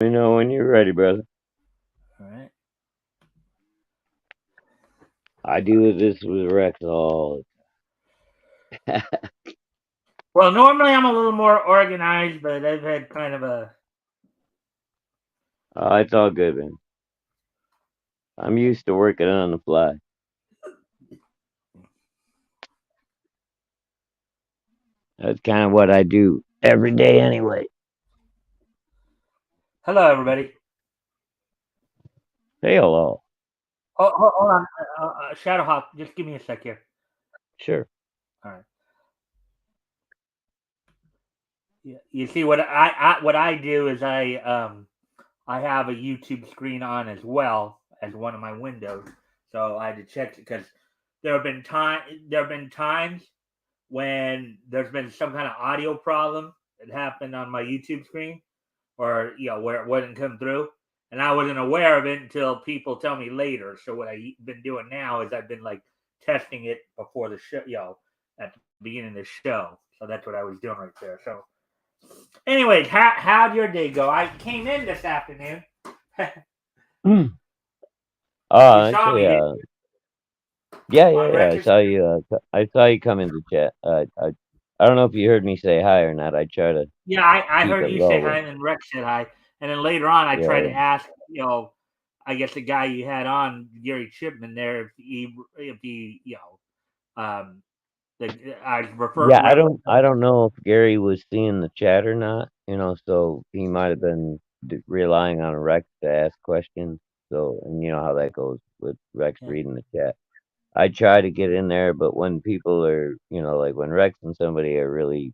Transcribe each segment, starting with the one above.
Let me know when you're ready, brother. All right. I do this with Rex all. Well, normally I'm a little more organized, but I've had kind of a. Oh, it's all good, man. I'm used to working on the fly. That's kind of what I do every day anyway. Hello, everybody. Say hello. Oh, hold on. Shadowhawk, just give me a sec here. Sure. All right. You see what I do is I have a YouTube screen on as well as one of my windows, so I had to check it because there have been times when there's been some kind of audio problem that happened on my YouTube screen, or where it wouldn't come through, and I wasn't aware of it until people tell me later. So what I've been doing now is I've been like testing it before the show, at the beginning of the show. So that's what I was doing right there. So, anyways, how'd your day go? I came in this afternoon. Mm. You saw Actually, me yeah, yeah, on yeah. I Rex's. saw you. I saw you come in the chat. I don't know if you heard me say hi or not. I try to Yeah, I keep heard it you say low, hi, but and then Rex said hi, and then later on I tried yeah, to ask, I guess the guy you had on, Gary Chipman, there, if he, um, I yeah. I don't know if Gary was seeing the chat or not. So he might have been relying on Rex to ask questions. So, and you know how that goes with Rex yeah, reading the chat. I try to get in there, but when people are, like when Rex and somebody are really,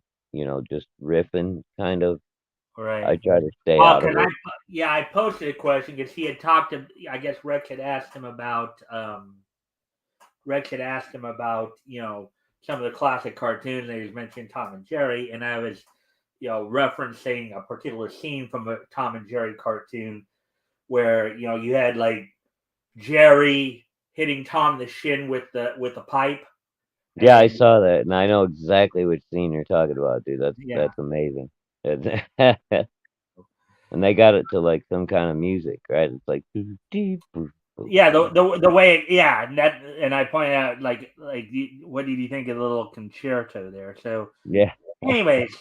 just riffing, kind of, I right. try to stay Well, out of because it. I posted a question because he had talked to, I guess Rex had asked him about, some of the classic cartoons. And he was mentioning Tom and Jerry, and I was, referencing a particular scene from a Tom and Jerry cartoon where you had like Jerry hitting Tom in the shin with the pipe, Yeah, I and saw that, and I know exactly which scene you're talking about, dude. yeah, That's amazing. And they got it to like some kind of music, right? It's like doo dee boo boo yeah, boo. the way, yeah, and I pointed out like what did you think of the little concerto there? So, Yeah, anyways,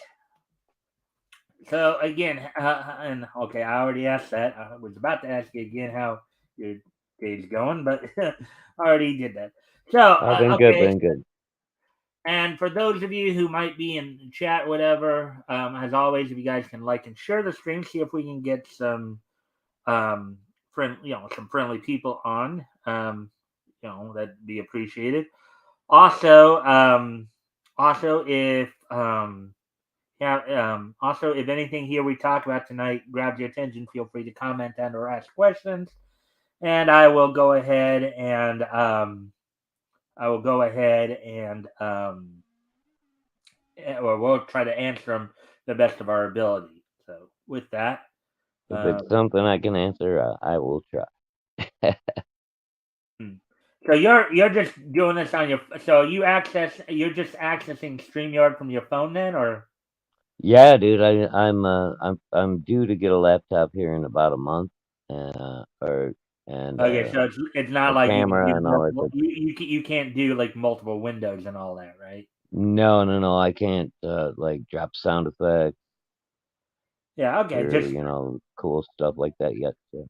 so again, and okay, I already asked that. I was about to ask you again how your day's going, but I already did that. So, I've been good, okay, been good. and for those of you who might be in the chat, whatever, as always, if you guys can like and share the stream, see if we can get some some friendly people on. That'd be appreciated. Also, if yeah, also if anything here we talk about tonight grabs your attention, feel free to comment and or ask questions, and I will go ahead and or we'll try to answer them the best of our ability. So with that, If it's um, something I can answer, I will try. hmm. So you're just doing this on your. So you're just accessing Streamyard from your phone then, or Yeah, dude, I'm due to get a laptop here in about a month, or and okay? So it's not a like you can do camera and all that. multiple. You can't do like multiple windows and all that, right? No, no, no, I can't like drop sound effects Yeah. Okay. or Just cool stuff like that yet. So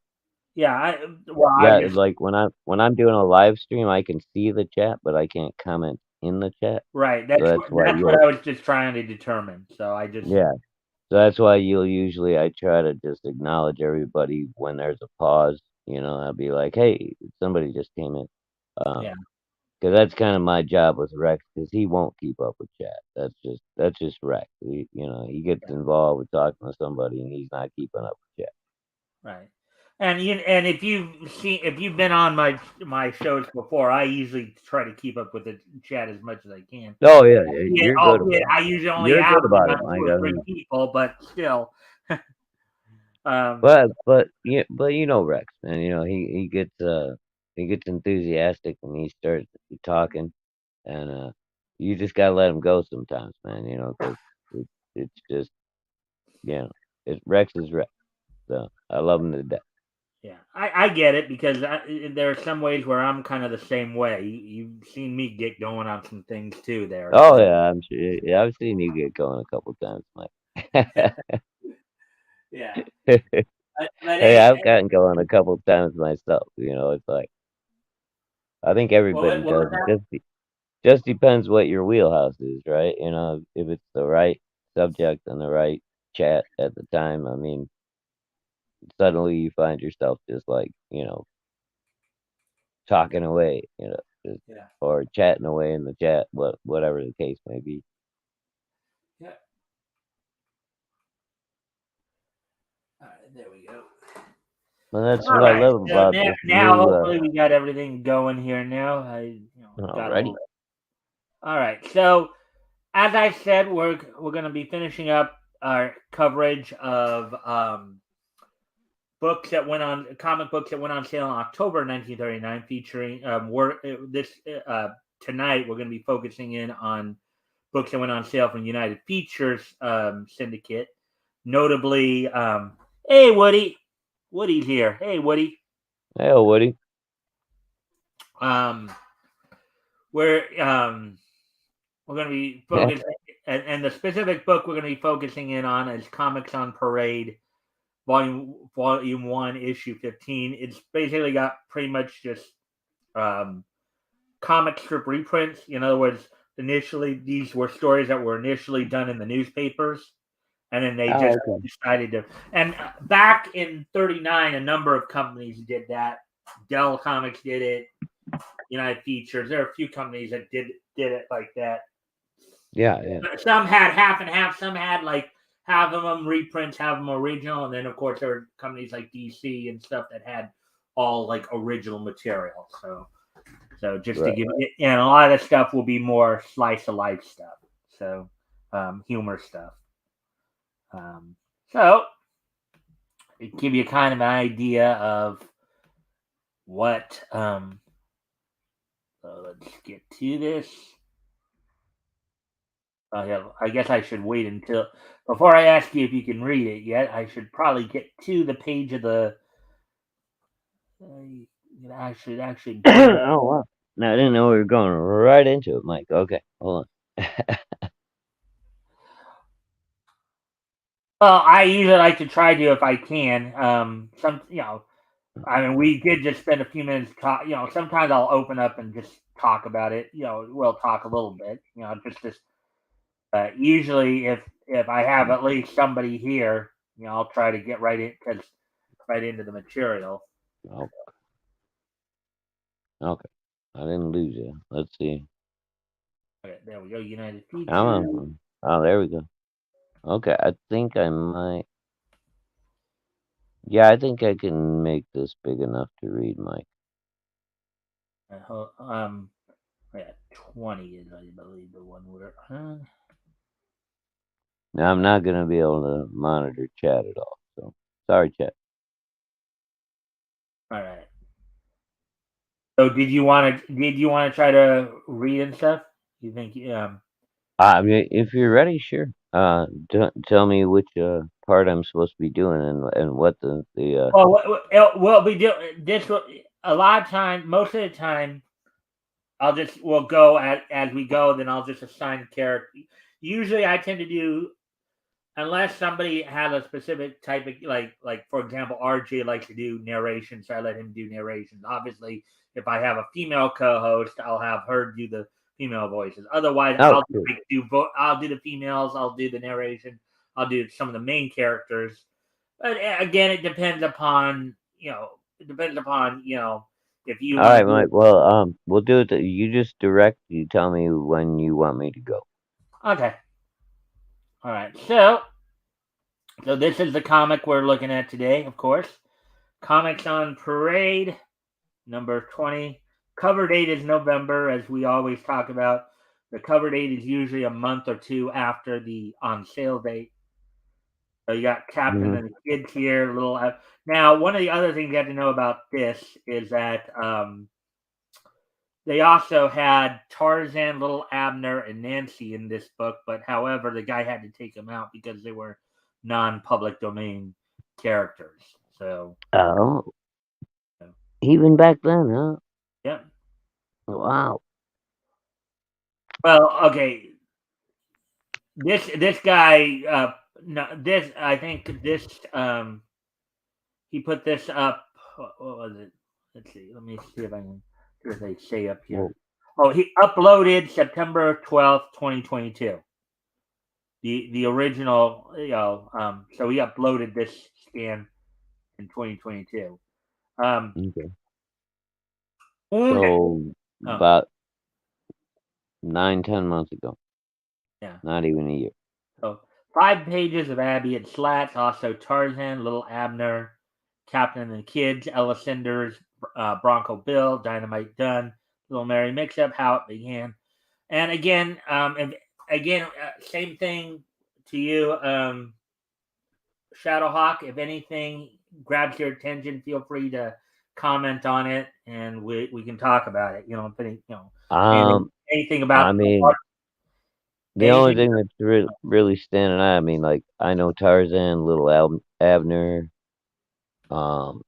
yeah. Well, I yeah, just like when I'm doing a live stream, I can see the chat, but I can't comment in the chat. right. So that's why That's what you'll I was just trying to determine. So I just yeah. So that's why you'll usually I try to just acknowledge everybody when there's a pause. I'll be like, hey, somebody just came in. yeah. Because that's kind of my job with Rex, because he won't keep up with chat. That's just Rex. He gets Yeah. involved with talking to somebody, and he's not keeping up with chat. Right. And if you've been on my shows before, I usually try to keep up with the chat as much as I can. Oh yeah, yeah, you're good Albeit about I it. usually only You're have good about it, about two Mike. or three people, but still. um, But Rex, man. He gets enthusiastic when he starts talking, and you just gotta let him go sometimes, man. Because it's just you know, Rex is Rex. So I love them to death. Yeah, I get it because there are some ways where I'm kind of the same way. You've seen me get going on some things too there. Oh So yeah, I'm sure. Yeah, I've seen you get going a couple times, Mike. yeah, but Hey, hey, I've gotten going a couple times myself. It's like I think everybody what was does. It that? just depends what your wheelhouse is, right? If it's the right subject and the right chat at the time. I mean, suddenly you find yourself just like talking away, just, Yeah, or chatting away in the chat, whatever the case may be. yeah. All right, there we go. And that's All what I right, love so about now, this now new. hopefully we got everything going here. Now I got a Already. little. All right, so as I said, we're going to be finishing up our coverage of books that went on comic books that went on sale in October 1939, featuring this tonight we're going to be focusing in on books that went on sale from United Features Syndicate, notably. Hey, Woody's here. Hey, Woody. Hey, Woody. Um, we're we're going to be focusing, and the specific book we're going to be focusing in on is Comics on Parade, Volume 1, Issue 15. It's basically got pretty much just um, comic strip reprints. In other words, initially these were stories that were initially done in the newspapers, and then they Oh, just okay. decided to. And back in '39, a number of companies did that. Dell Comics did it. United Features. There are a few companies that did it like that. Yeah, yeah. Some had half and half. Some had like half of them reprints, half of them original, and then of course there were companies like DC and stuff that had all like original material. So just to Right. give it, and a lot of the stuff will be more slice of life stuff. So humor stuff. Um, so it give you kind of an idea of what. So let's get to this. Yeah, I guess I should wait until before I ask you if you can read it yet. I should probably get to the page of the. I should actually bring up. Oh wow. No, I didn't know we were going right into it, Mike. Okay, hold on. Well, I usually like to try to if I can. I mean, we did just spend a few minutes talk. Sometimes I'll open up and just talk about it. We'll talk a little bit. Just. Usually, if I have at least somebody here, I'll try to get right into the material. Oh, okay. I didn't lose you. Let's see. Okay, there we go. United Come Features. on. Oh, there we go. Okay, I think I might. Yeah, I think I can make this big enough to read, Mike. Um, yeah, 20 is, I believe, the one where. Now I'm not gonna be able to monitor chat at all. So sorry, chat. All right. So, did you want to try to read and stuff? You think? I mean, if you're ready, sure. Tell me which part I'm supposed to be doing and what the. Well, we'll be doing this. A lot of time, most of the time, we'll go as we go. Then I'll just assign a character. Usually, I tend to do unless somebody has a specific type of like for example, RJ likes to do narration, so I let him do narrations. Obviously, if I have a female co-host, I'll have her do the female voices. Otherwise, Oh, sure. I'll do the females, I'll do the narration, I'll do some of the main characters. But again, it depends upon if you All want to right, do Mike. Well, we'll do it. You just direct. You tell me when you want me to go. it. Okay, all right. So this is the comic we're looking at today, of course. Comics on Parade, number 20. Cover date is November, as we always talk about. The cover date is usually a month or two after the on sale date. So you got Captain Hmm. and the kids here. Now, one of the other things you have to know about this is that they also had Tarzan, Little Abner, and Nancy in this book, but however, the guy had to take them out because they were non-public domain. characters. So, Oh, uh, even back then, huh? yeah. Wow. Well, okay. This guy, no, this I think this he put this up. What was it? Let's see. Let me see if I can. See what they say up here. Well, Oh, he uploaded September 12th, 2022. The original, so he uploaded this scan in 2022. Um, okay. und, So oh, about 9, 10 months ago. yeah. Not even a year. So 5 pages of Abby and Slats, also Tarzan, Little Abner, Captain and the Kids, Ella Cinders, Bronco Bill, Dynamite Dunn, Little Mary Mix-Up, How It Began. And again, same thing to you, Shadowhawk. If anything grabs your attention, feel free to comment on it, and we can talk about it. If anything Um, anything I about mean, the only anything. thing that's really standing out, I mean, like, I know Tarzan, Little Abner, um,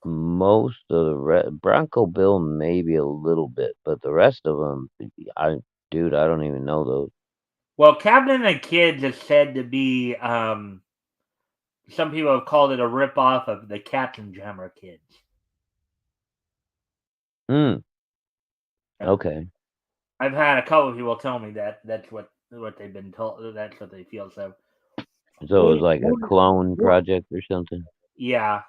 most of the Bronco Bill, maybe a little bit, but the rest of them, dude, I don't even know those. Well, Captain and the Kids is said to be. Some people have called it a ripoff of the Captain Jammer Kids. Hmm. Yeah. Okay. I've had a couple of people tell me that that's what they've been told. That's what they feel. So, So it was un, like a un, clone un, project or something. yeah,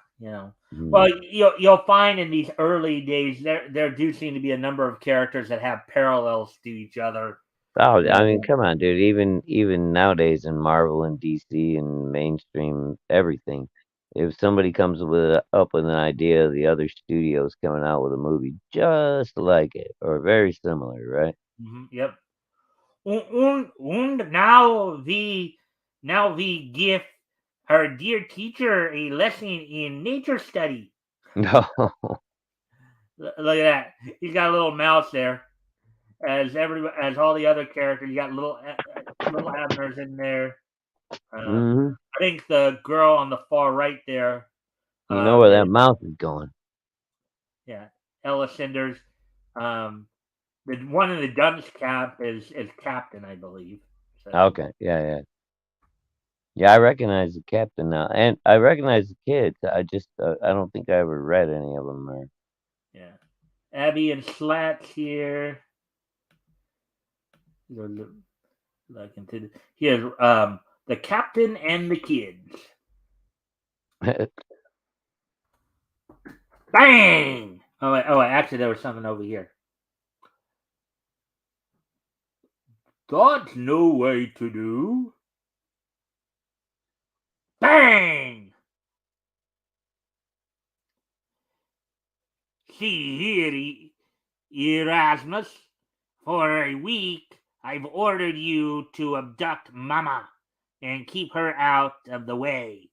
Hmm. Well, you'll find in these early days there do seem to be a number of characters that have parallels to each other. Oh, You I mean, know. come on, dude. Even nowadays in Marvel and DC and mainstream everything, if somebody comes up with an idea, the other studio's coming out with a movie just like it or very similar, right? Yep. Und now we give our dear teacher a lesson in nature study. No. Look at that. He's got a little mouse there. As all the other characters, you got little Abners in there. Hmm. I think the girl on the far right there, You know where that is, mouth is going. yeah, Ella Cinders. Um, the one in the dunce cap is Captain, I believe. So Okay, yeah, yeah. Yeah, I recognize the captain now, and I recognize the kids. I just, I don't think I ever read any of them. Or yeah, Abby and Slats here. Like into here's the Captain and the Kids. Bang! Oh wait, actually there was something over here. That's no way to do. Bang! See here, Erasmus. For a week, I've ordered you to abduct Mama and keep her out of the way.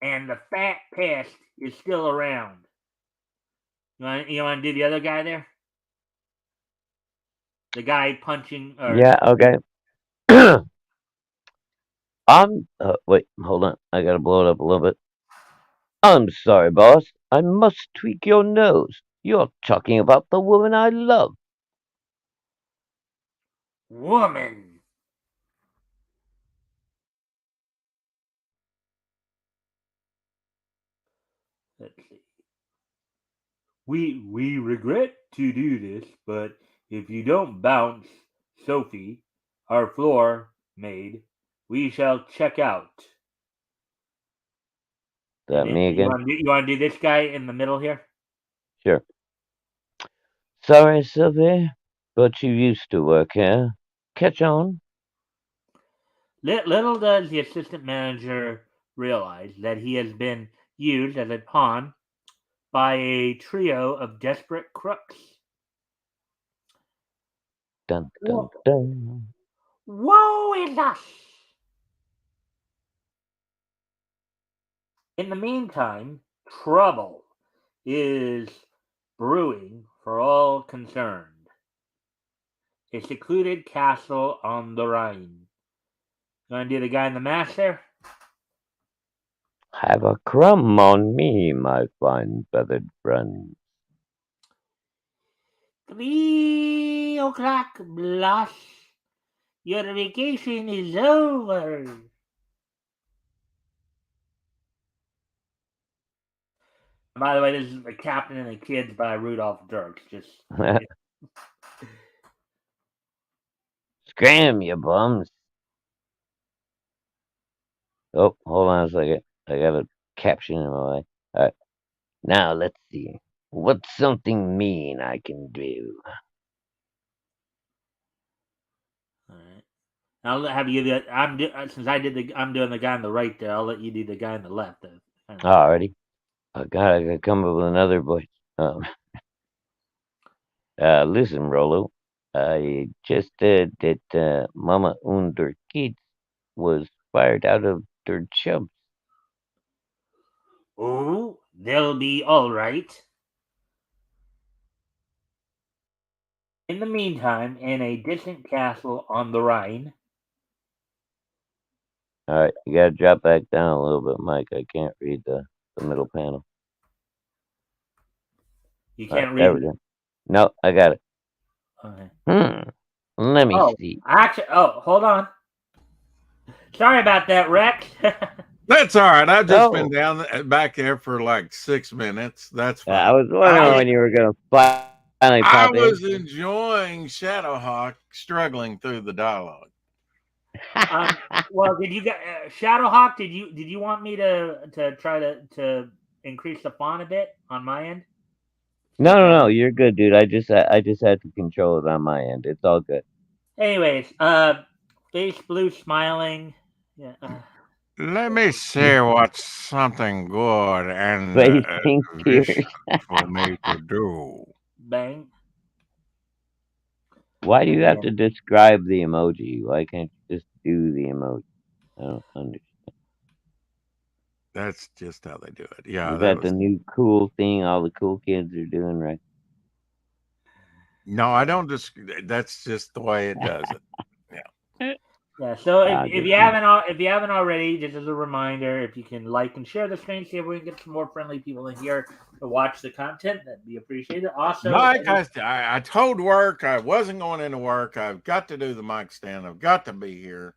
And the fat pest is still around. You want to do the other guy there? The guy punching or yeah, okay. Wait, hold on. I gotta blow it up a little bit. I'm sorry, boss. I must tweak your nose. You're talking about the woman I love. woman. Let's see. We regret to do this, but if you don't bounce, Sophie, our floor maid, we shall check out. Is And that then me again? you want to do this guy in the middle here? Sure. Sorry, Sylvie, but you used to work here. Catch on. Little does the assistant manager realize that he has been used as a pawn by a trio of desperate crooks. Dun dun dun. Woe is us! In the meantime, trouble is brewing for all concerned. A secluded castle on the Rhine. You want to do the guy in the mask there? Have a crumb on me, my fine feathered friend. 3 o'clock, boss. Your vacation is over. By the way, this is The Captain and the Kids by Rudolph Dirks. Just Scram, you bums. Oh, hold on a second. I got a caption in my way. Alright, now let's see. What's something mean I can do? all right. I'll have you. Since I'm doing the guy on the right there. I'll let you do the guy on the left. Alrighty. I gotta come up with another voice. Um, listen, Rolo. I just said that Mama und der Kids was fired out of their jobs. Oh, they'll be all right. In the meantime, in a distant castle on the Rhine, Alright, you gotta drop back down a little bit, Mike. I can't read the middle panel. you Alright, can't there read we it. go. No, I got it. Okay. Let me Oh, see. actually, hold on. Sorry about that, Rex. That's all right. I've just been Oh, down back there for like 6 minutes. That's I fine. was wondering when you were gonna finally I pop in. was enjoying Shadowhawk struggling through the dialogue. Well, did you get Shadowhawk? Did you want me to try to increase the font a bit on my end? No, you're good, dude. I just had to control it on my end. It's all good. Anyways, face blue smiling. Yeah. Let me see what's something good and Face pink vicious tears. for me to do. Bang. Why do you have Yeah. to describe the emoji? Why can't you just do the emoji? I don't understand. That's just how they do it. Yeah, Is that that the was. new cool thing all the cool kids are doing, right? No, I don't just. That's just the way it does it. Yeah. Yeah. So Ah, if good. if you haven't already, just as a reminder, if you can like and share the screen, see if we can get some more friendly people in here to watch the content, that'd be appreciated. Also, Mike, I told work I wasn't going into work. I've got to do the mic stand. I've got to be here.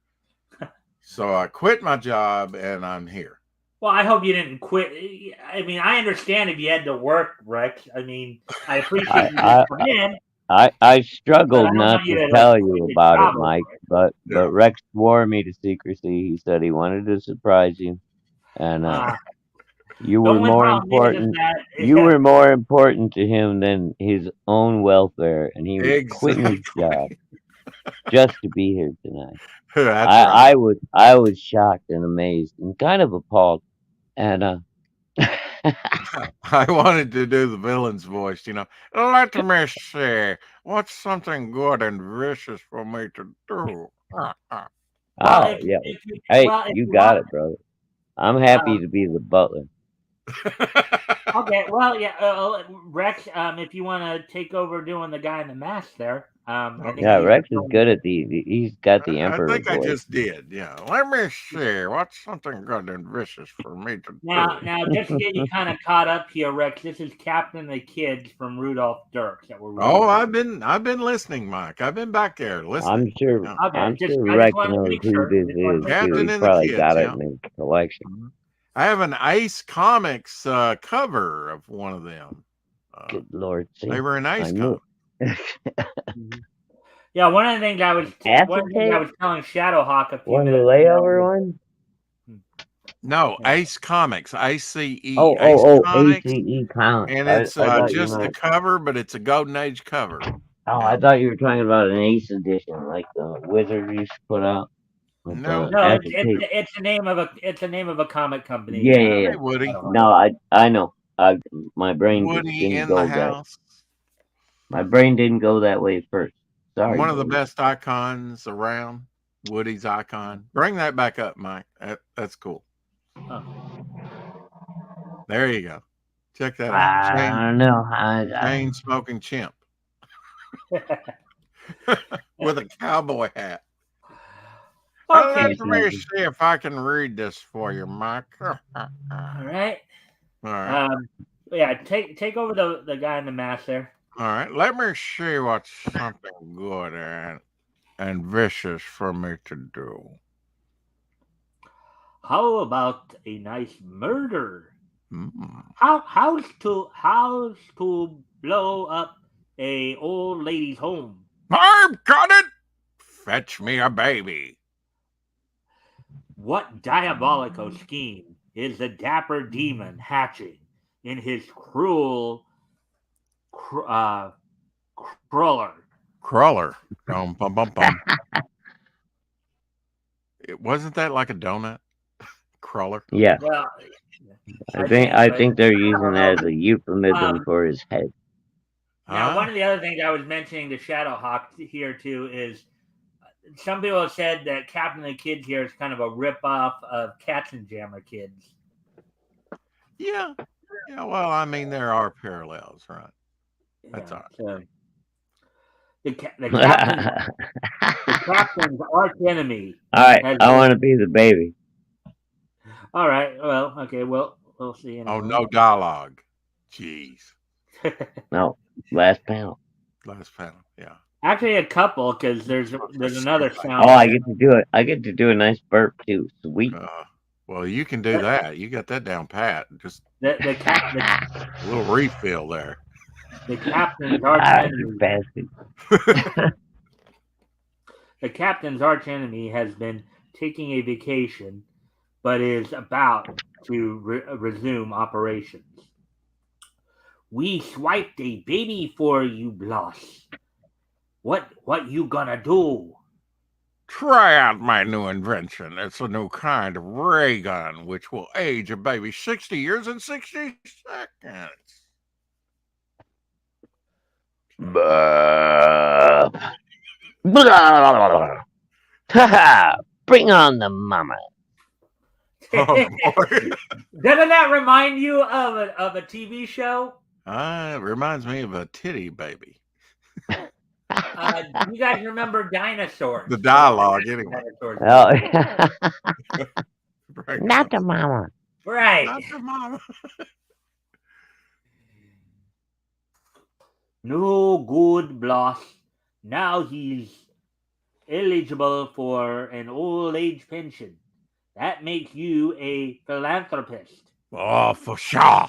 So I quit my job and I'm here. well, I hope you didn't quit. I mean, I understand if you had to work, Rex. I mean, I appreciate I you just I come in, I but I struggled don't not want you to to like tell quit you your about it, job over Mike, it. Yeah. but Rex swore me to secrecy. He said he wanted to surprise you, and Uh, you the were only more problem is important. You that were more important to him than his own welfare, and he was quitting his job Exactly. just to be here tonight. That's right. I was shocked and amazed and kind of appalled, and I wanted to do the villain's voice, you know. Let me see. What's something good and vicious for me to do? well, oh yeah, hey, if you you got want, it, brother. I'm uh, happy to be the butler. okay, well, yeah, Rex, if you want to take over doing the guy in the mask there, I think Yeah, Okay. you Rex is going good to. at he's got the I emperor think I voice. just did. Yeah. Let me see. What's something good and vicious for me to Now, do? now, just to get you kind of caught up here, Rex. This is Captain and the Kids from Rudolph Dirks that we're Oh, reading. I've been listening, Mike. I've been back there listening. Yeah. I'm Okay, sure I just Rex wanted to knows make who sure. this Just wanted is to make too. sure. Captain He's and the probably got Kids. it Yeah. in his collection. Mhm. I have an Ace Comics cover of one of them. Uh, Good Lord, they see, were in I Ace knew Comics. Mhm. Yeah, one of the things I acetate. was telling Shadowhawk a few One of the minutes ago. layover ones. No, Yeah. Ace Comics, ACE, Oh, Ace ACE Comics, comics. and it's I thought you just the meant. cover, but it's a Golden Age cover. Oh, Yeah. I thought you were talking about an Ace edition, like the Wizard used to put out with the No, No, acetate. it's the name of a comic company. Yeah. hey Woody, Shadowhawk. No, I know. My brain just Woody didn't in the go that. house. My brain didn't go that way first. Sorry, One of the buddy. best icons around. Woody's icon. Bring that back up, Mike. That's cool. Huh. There you go. Check that out. I don't know. Chain smoking chimp with a cowboy hat. Okay. Let me see if I can read this for you, Mike. All All right. right. Um, yeah, take over the guy in the mask there. All right. Let me see what's something good and vicious for me to do. How about a nice murder? Mm. How's to blow up a old lady's home? I've got it. Fetch me a baby. What diabolical scheme is the dapper demon hatching in his cr- uh, cruller? Crawler. Bum, bum, bum, bum. Wasn't that like a donut? Crawler. Yeah, Well, I I think think, I but think they're I using don't that know. as a euphemism Um, for his head. Now, Huh? one of the other things I was mentioning to Shadowhawk here too is some people have said that Captain of the Kids here is kind of a rip-off of Katzenjammer Kids. Yeah. Yeah. Well, I mean, there are parallels, right? That's Yeah. all So the All captain's arch enemy right, has I been. want to be the baby. All right. Well, okay. Well, we'll see in a Oh, moment. no dialogue. Jeez. No, last panel. Last panel. Yeah. Actually, a couple because there's another Oh, sound I bite. get to do it. I get to do a nice burp too. Sweet. Well, you can do that. You got that down pat. Just The a little refill there. the captain's arch Ah, you enemy. bastard. The captain's arch enemy has been taking a vacation, but is about to resume operations. We swiped a baby for you, boss. What you gonna do? Try out my new invention. It's a new kind of ray gun which will age a baby 60 years in 60 seconds. Burp. Blah. Ha! Bring on the mama. Oh, boy. Doesn't that remind you of a TV show? It reminds me of a titty baby. You guys remember dinosaurs? The The Walter dialogue, Matthau anyway. dinosaurs Oh, movie. Bring not on. the mama. Right. Not the mama. No good, boss. Now he's eligible for an old age pension. That makes you a philanthropist. Oh, for sure.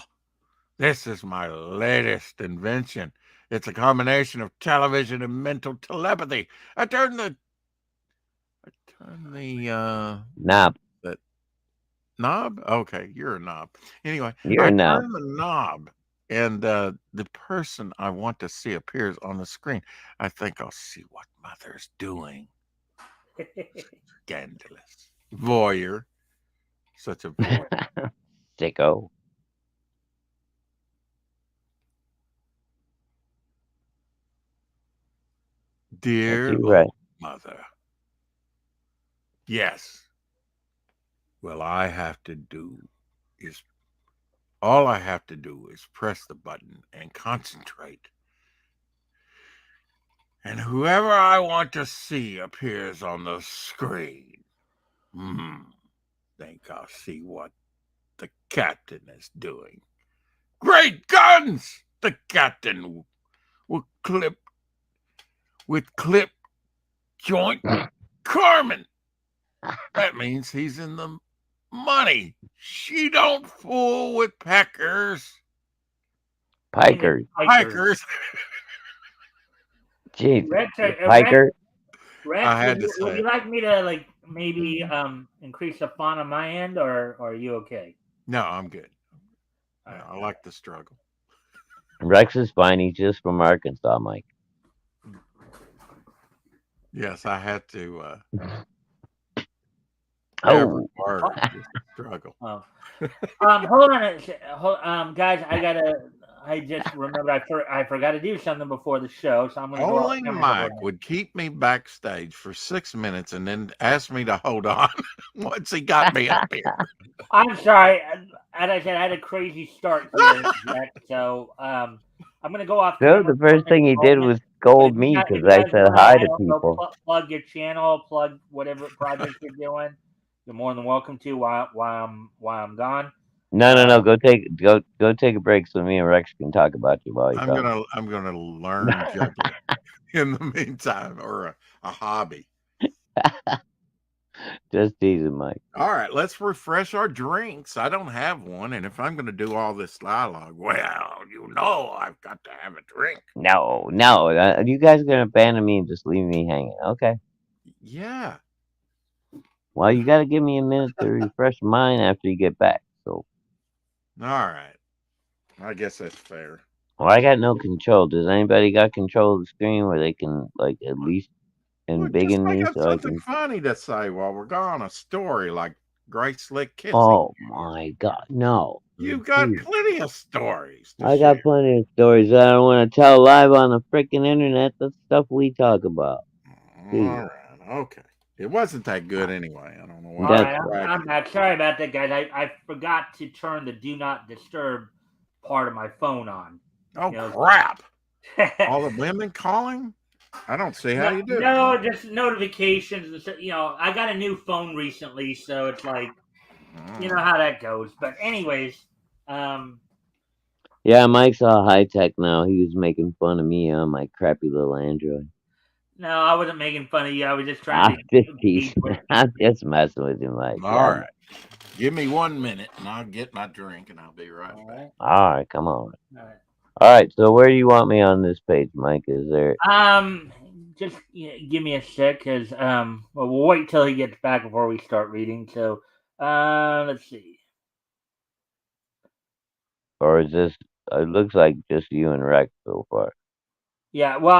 This is my latest invention. It's a combination of television and mental telepathy. I turn the Knob. that knob. Okay, you're a knob. Anyway, You're I a knob. turn the knob, and the person I want to see appears on the screen. I think I'll see what mother's doing. Scandalous voyeur, such a voyeur. Sicko. That's Dear you old right. mother. Yes. Well, all I have to do is press the button and concentrate. And whoever I want to see appears on the screen. Think I'll see what the captain is doing. Great guns! The captain will clip joint Carmen. That means he's in the money. She don't fool with peckers. Piker. Pikers. Jeez. Rex, Piker. I had to would say you it. like me to like maybe increase the font on my end, or are you okay? No, I'm good. All right. I like the struggle. Rex is fine. He's just from Arkansas, Mike. Yes, I had to every Oh. word just struggle. Oh. Hold on, guys. I just remembered I forgot to do something before the show, so I'm gonna go off Only camera for a Mike minute. would keep me backstage for 6 minutes and then ask me to hold on once he got me up here. I'm sorry. As I said, I had a crazy start here, Jack, so I'm gonna go off So camera. the first thing he did was But scold me if because you I guys said want to, hi I to don't know, people. plug your channel, plug whatever project you're doing, you're more than welcome to while I'm gone. No. Go take a break so me and Rex can talk about you while you're talking. I'm gonna learn juggling in the meantime, or a hobby. Just teasing, Mike. All right, let's refresh our drinks. I don't have one, and if I'm going to do all this dialogue, well, I've got to have a drink. No. You guys are gonna abandon me and just leave me hanging. Okay. Yeah. Well, you got to give me a minute to refresh mine after you get back. So, All right. I guess that's fair. well, I got no control. Does anybody got control of the screen where they can like at least Well, just embiggen make me up so I something can? funny to say while we're gone. A story like Grace Slick kissing. Oh my God, no! You've got Please. plenty of stories to I share. got plenty of stories that I don't want to tell live on the freaking internet. That's stuff we talk about. All Jeez, right. Okay. It wasn't that good anyway. I don't know why All you're that's right, I'm bragging. back. Sorry about that, guys. I forgot to turn the do not disturb part of my phone on. Oh, You know, crap. All the women calling? I don't see how no, you do it, no, Mike. just notifications and stuff. I got a new phone recently, so it's like you know Mm. how that goes. But anyways, um, yeah. Mike's all high tech now. He was making fun of me on my crappy little Android. no, I wasn't making fun of you. I was just trying I'm to just gauge teasing. what. I'm just messing with you, Mike. All Yeah. right. Give me 1 minute and I'll get my drink and I'll be right All back. right, All right, come on. all right. All right. So where do you want me on this page, Mike? Is there, Just give me a sec, cause well, we'll wait till he gets back before we start reading. So, let's see. or is this? It looks like just you and Rex so far. Yeah, well,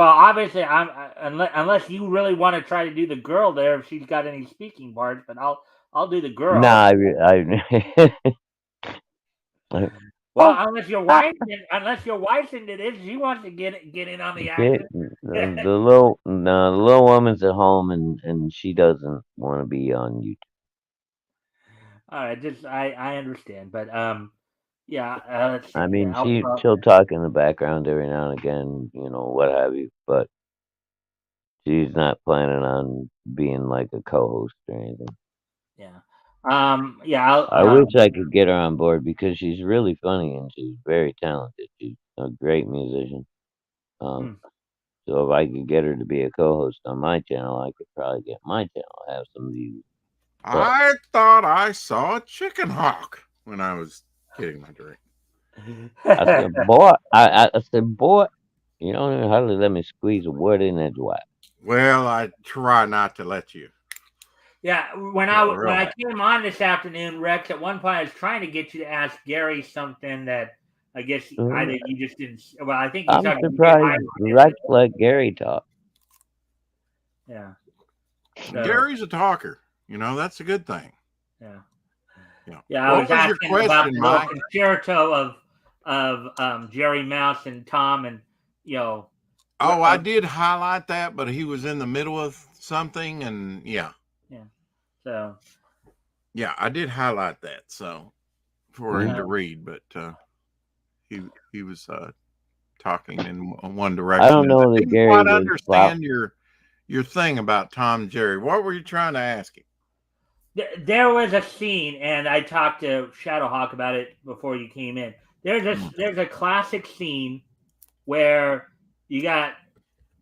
obviously, unless you really want to try to do the girl there, if she's got any speaking parts, but I'll do the girl. Nah, I Well, unless your wife's into this, she wants to get in on the Kid, action. the little no, the little woman's at home and she doesn't want to be on YouTube. All right, just I understand, but yeah, let's I see here. mean, I'll start. she'll talk in the background every now and again, what have you. But she's not planning on being like a co-host or anything. Yeah, yeah. I wish I could get her on board because she's really funny and she's very talented. She's a great musician. Um, Hmm. so if I could get her to be a co-host on my channel, I could probably get my channel to have some views. But I thought I saw a chicken hawk when I was getting my drink. I said, boy, I said, boy, you don't even hardly let me squeeze a word in edgewise. Well, I try not to let you Yeah, get when real I mad. came on this afternoon, Rex, at one point I was trying to get you to ask Gary something that I guess either you just didn't. Well, I think you I'm said you did surprised highlight Rex it. let Gary talk. Yeah. So Gary's a talker. That's a good thing. yeah, Yeah. yeah. I What was was your asking about question, the little Mike? concerto of Jerry Mouse and Tom, and Oh, I did highlight that, but he was in the middle of something, and yeah. So Yeah, I did highlight that, so for him to read, but he was talking in one I direction, don't and I know that didn't Gary quite was flop. understand your thing about Tom and Jerry. What were you trying to ask him? there was a scene, and I talked to Shadowhawk about it before you came in. There's a classic scene where you got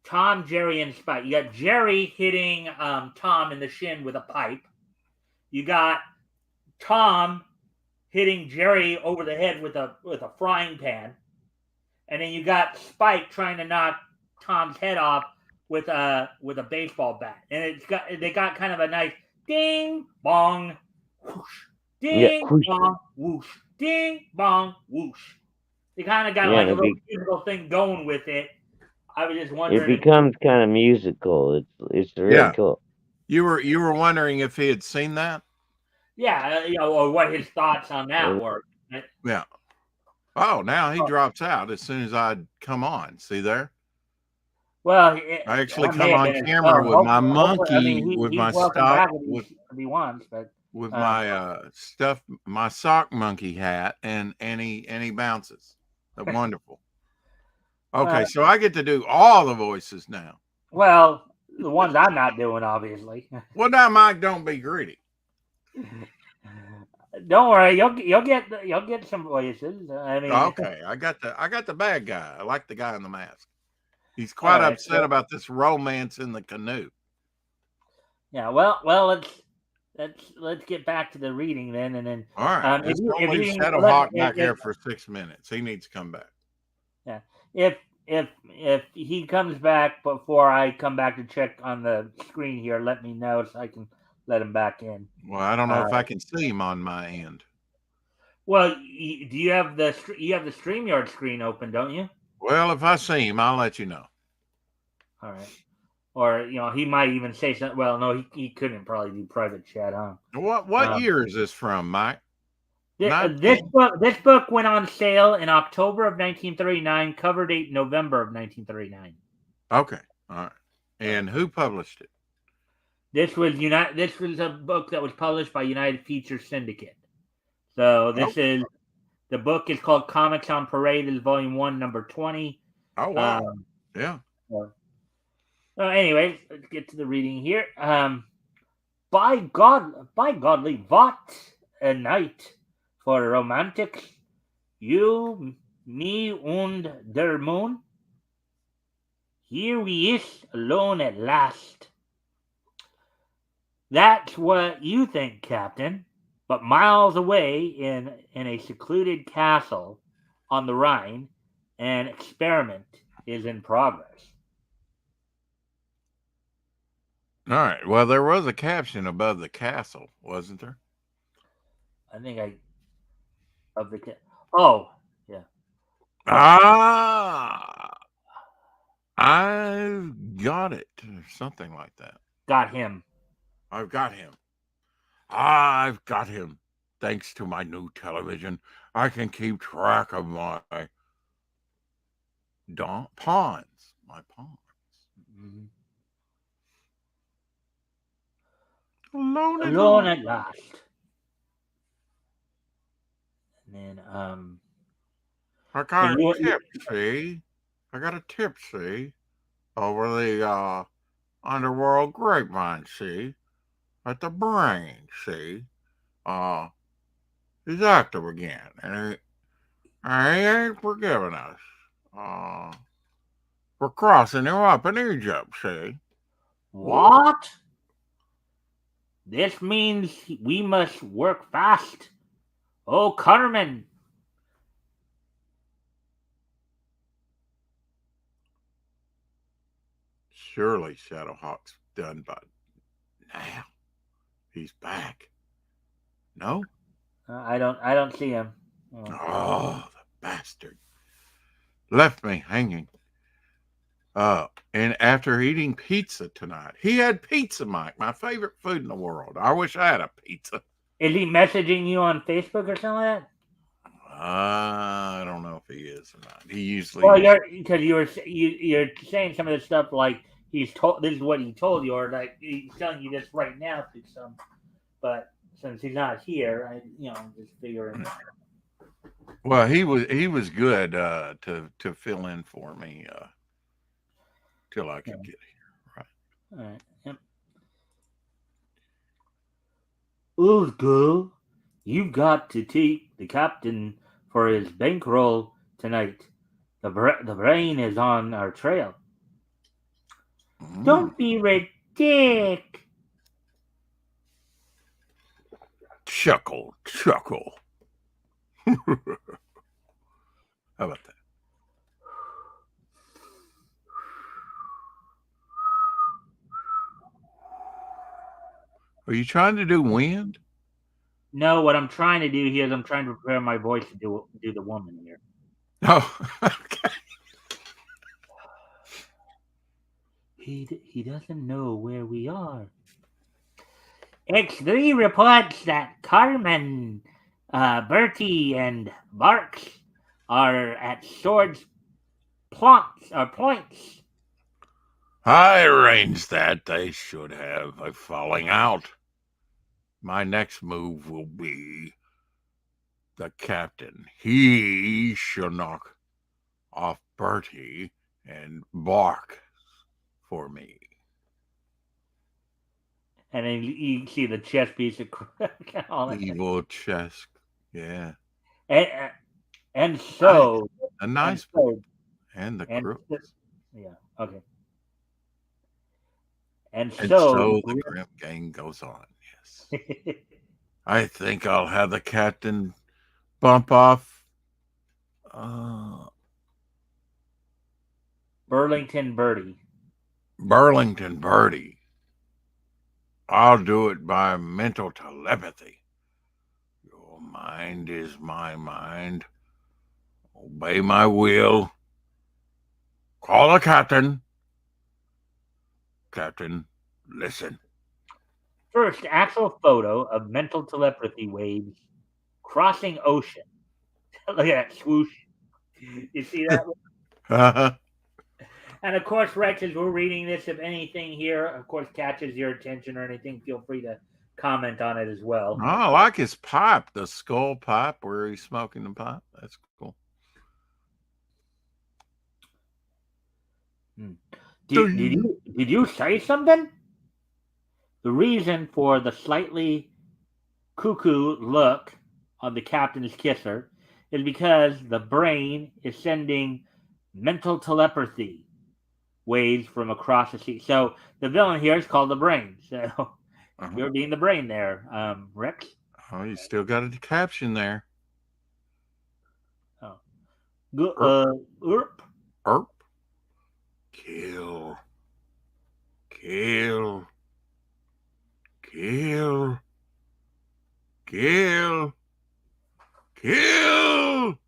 Tom, Jerry, and Spike. You got Jerry hitting Tom in the shin with a pipe. You got Tom hitting Jerry over the head with a frying pan, and then you got Spike trying to knock Tom's head off with a baseball bat, and they got kind of a nice ding bong whoosh, Yeah, ding bong whoosh, ding bong whoosh. They kind of got yeah, like a and little musical thing going with it. I was just it wondering if becomes kind of musical. It's really Yeah, cool. you were wondering if he had seen that. yeah, or what his thoughts on that were. Yeah. Oh, now he drops out as soon as I come on. See there? Well, I actually that may come have on been his camera phone. with my Hopefully, I monkey, mean, with he's my welcome stock, back if he wants, but with um, my stuff, my sock monkey hat, and he bounces. Wonderful. Okay, so I get to do all the voices now. Well, the ones I'm not doing, obviously. Well, now, Mike, don't be greedy. Don't worry, you'll get some voices. I mean, Okay, I got the bad guy. I like the guy in the mask. He's all quite right. upset So, about this romance in the canoe. yeah. Well, let's get back to the reading then, and then All right, let's don't if leave you Shadowhawk back here for 6 minutes. He needs to come back. yeah, if he comes back before I come back to check on the screen here, let me know so I can let him back in. Well, I don't know if I can see him on my end. Well, do you have the StreamYard screen open, don't you? Well, if I see him, I'll let you know. All right. Or he might even say something. Well, no, he couldn't probably do private chat, huh? What year is this from, Mike? This book went on sale in October of 1939. Cover date November of 1939. Okay, all right. And who published it? This was a book that was published by United Features Syndicate. So this is the book is called Comics on Parade. Is Volume 1, Number 20. Oh wow, yeah. Anyways, let's get to the reading here. By godly, what a night for romantics! You, me, and der moon. Here we is, alone at last. That's what you think, Captain. But miles away in a secluded castle on the Rhine, an experiment is in progress. All right. Well, there was a caption above the castle, wasn't there? I think oh, yeah. Ah, I've got it. Something like that. Got him. I've got him. I've got him. Thanks to my new television, I can keep track of my pawns. My pawns. Mm-hmm. Alone at last. And then I got a tip, see? I got a tip, see? Over the underworld grapevine, see? At the brain, see? He's active again, and he ain't forgiving us. For crossing him up in Egypt, see? What? This means we must work fast. Oh, Carmen. Surely Shadowhawk's done by now. He's back. No? I don't see him. Oh, the bastard. Left me hanging. And after eating pizza tonight, he had pizza, Mike, my favorite food in the world. I wish I had a pizza. Is he messaging you on Facebook or something like that? I don't know if he is or not. He usually. Well, because you're saying some of the stuff like he's told. This is what he told you, or like he's telling you this right now to some. But since he's not here, I just figuring. Well, he was good to fill in for me till I could get here. Right. All right. Yep. Oh, girl, you've got to take the captain for his bankroll tonight. The brain is on our trail. Don't be ridiculous. Chuckle. How about that? Are you trying to do wind? No, what I'm trying to do here is I'm trying to prepare my voice to do the woman here. Oh, okay. He doesn't know where we are. X3 reports that Carmen, Bertie, and Barks are at Sword's points. I arranged that. They should have a falling out. My next move will be the captain. He shall knock off Bertie and bark for me. And then you see the chest piece of Evil chest. Yeah. And so a nice and, and the and crooks. Yeah. Okay. And And so the grim game goes on. Yes. I think I'll have the captain bump off Burlington Birdie. Burlington Birdie. I'll do it by mental telepathy. Your mind is my mind. Obey my will. Call the captain. Captain, listen. First, actual photo of mental telepathy waves crossing ocean. Look at that swoosh. You see that? And of course, Rex, as we're reading this, if anything here, of course, catches your attention or anything, feel free to comment on it as well. Oh, I like his pipe, the skull pipe where he's smoking the pipe. That's cool. Did you say something? The reason for the slightly cuckoo look on the captain's kisser is because the brain is sending mental telepathy waves from across the sea. So the villain here is called the brain. So you're being the brain there, Rex. Oh, you still got a caption there. Oh. Erp. Kill. Kill. Kill. Kill. Kill.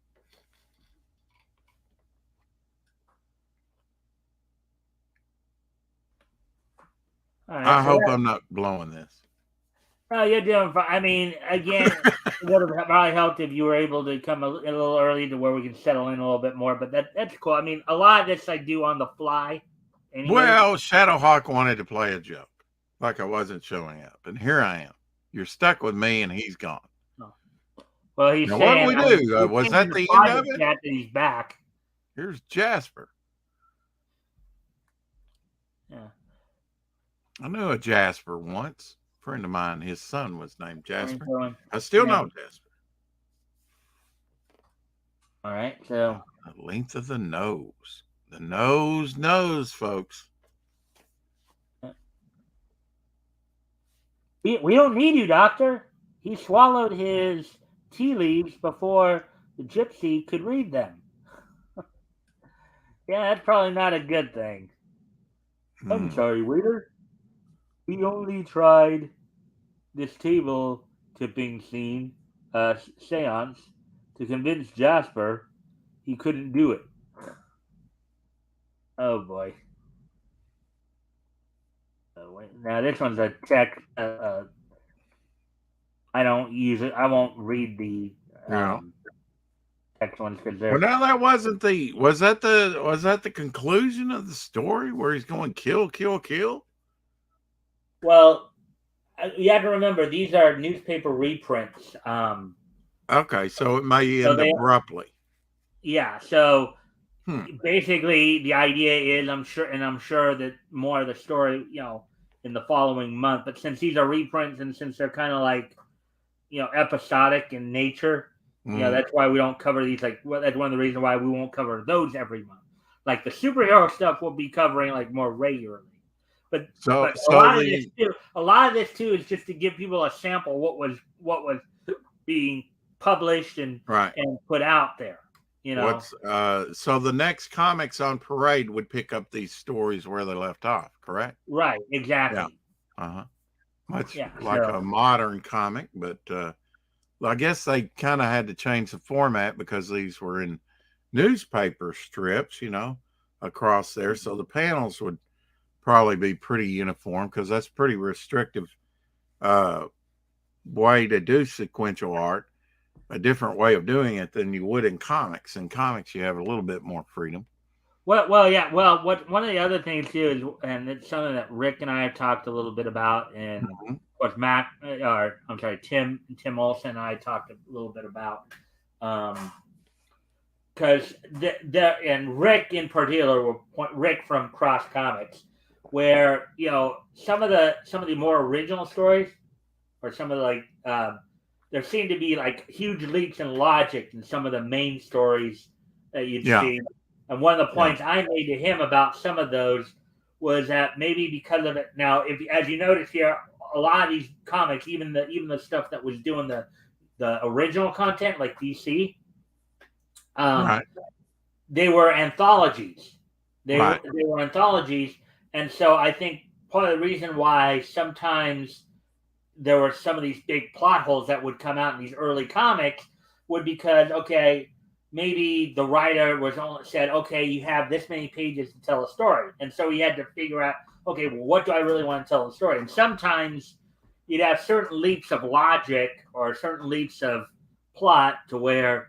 Right, I hope I'm not blowing this. No, you're doing fine. I mean, again, it would have probably helped if you were able to come a little early to where we can settle in a little bit more. But that's cool. I mean, a lot of this I do on the fly. Anyway. Well, Shadowhawk wanted to play a joke, like I wasn't showing up, and here I am. You're stuck with me, and he's gone. Oh. Well, he's now, saying, what do we do? Was that the end of it? That he's back. Here's Jasper. Yeah. I knew a Jasper once. A friend of mine, his son was named Jasper. I still know Jasper. All right, so the length of the nose. The nose, folks. We don't need you, Doctor. He swallowed his tea leaves before the gypsy could read them. Yeah, that's probably not a good thing. I'm sorry, waiter. We only tried this table tipping seance to convince Jasper he couldn't do it. Oh boy. Now this one's a text. I don't use it. I won't read the text ones because they're. Well, now that wasn't the. Was that the conclusion of the story where he's going kill, kill, kill? Well, you have to remember these are newspaper reprints. Okay, so it may end abruptly. Yeah. So. Basically, the idea is, I'm sure that more of the story, in the following month. But since these are reprints and since they're kind of like, episodic in nature, that's why we don't cover these. Like, that's one of the reasons why we won't cover those every month. Like the superhero stuff, we'll be covering like more regularly. But a lot of this too is just to give people a sample what was being published and put out there. So the next comics on Parade would pick up these stories where they left off, correct? Right, exactly. Yeah. Much like a modern comic, but I guess they kind of had to change the format because these were in newspaper strips, across there. So the panels would probably be pretty uniform because that's pretty restrictive way to do sequential art. A different way of doing it than you would in comics. In comics, you have a little bit more freedom. Well, yeah. Well, one of the other things too is, and it's something that Rick and I have talked a little bit about, and of course, Tim Olsen and I talked a little bit about. because and Rick in particular, Rick from Cross Comics, where some of the more original stories, or some of the there seem to be like huge leaps in logic in some of the main stories that you'd see. And one of the points I made to him about some of those was that maybe because of it. Now, if as you notice here, a lot of these comics, even the stuff that was doing the original content, like DC, they were anthologies. They were anthologies, and so I think part of the reason why sometimes there were some of these big plot holes that would come out in these early comics would because maybe the writer was only said, okay, you have this many pages to tell a story, and so he had to figure out, okay, well, what do I really want to tell a story? And sometimes you'd have certain leaps of logic or certain leaps of plot to where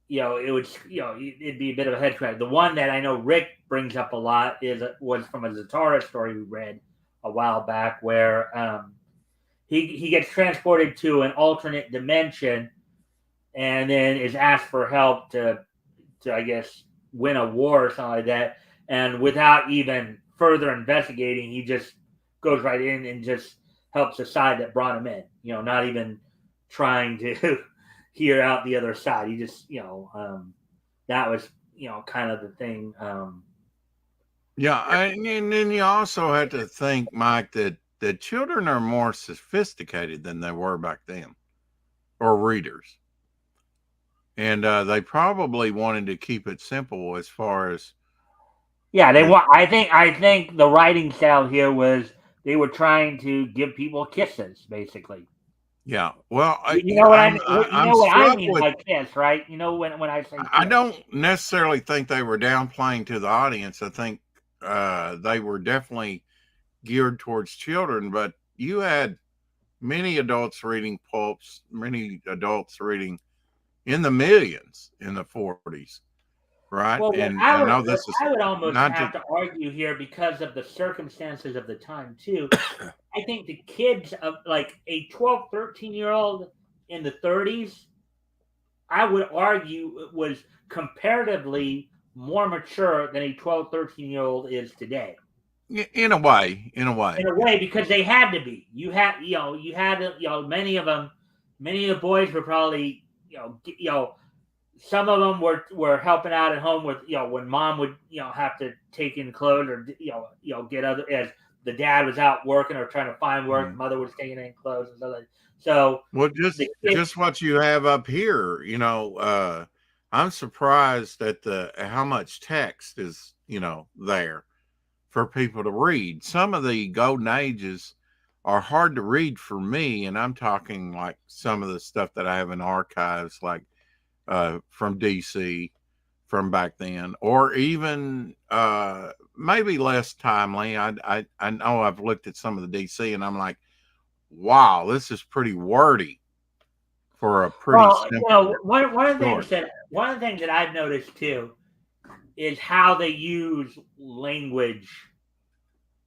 it would it'd be a bit of a head scratch. The one that I know Rick brings up a lot was from a Zatara story we read a while back where he gets transported to an alternate dimension and then is asked for help to I guess win a war or something like that, and without even further investigating, he just goes right in and just helps the side that brought him in, not even trying to hear out the other side. He just that was kind of the thing. And then you also had to think, Mike, that children are more sophisticated than they were back then, or readers. And they probably wanted to keep it simple as far as. Yeah, they want. I think the writing style here was they were trying to give people kisses, basically. Yeah, well, you know what I mean. You know what I mean by kiss, right? You know when I say kiss. I don't necessarily think they were downplaying to the audience. I think they were definitely geared towards children, but you had many adults reading pulps, many adults reading in the millions in the 40s, right? Well, and I know this is I would almost not have to argue here because of the circumstances of the time too. I think the kids of like a 12, 13-year-old in the 30s, I would argue was comparatively more mature than a 12, 13-year-old is today. In a way, Because they had to be. You had many of the boys were probably some of them were helping out at home with when mom would have to take in clothes or get other, as the dad was out working or trying to find work, mother was taking in clothes and stuff like that. So well, just what you have up here, I'm surprised at how much text is there for people to read. Some of the golden ages are hard to read for me, and I'm talking like some of the stuff that I have in archives, like from DC from back then, or even maybe less timely. I know I've looked at some of the DC, and I'm like, wow, this is pretty wordy for a pretty simple one of the things that I've noticed too is how they use language.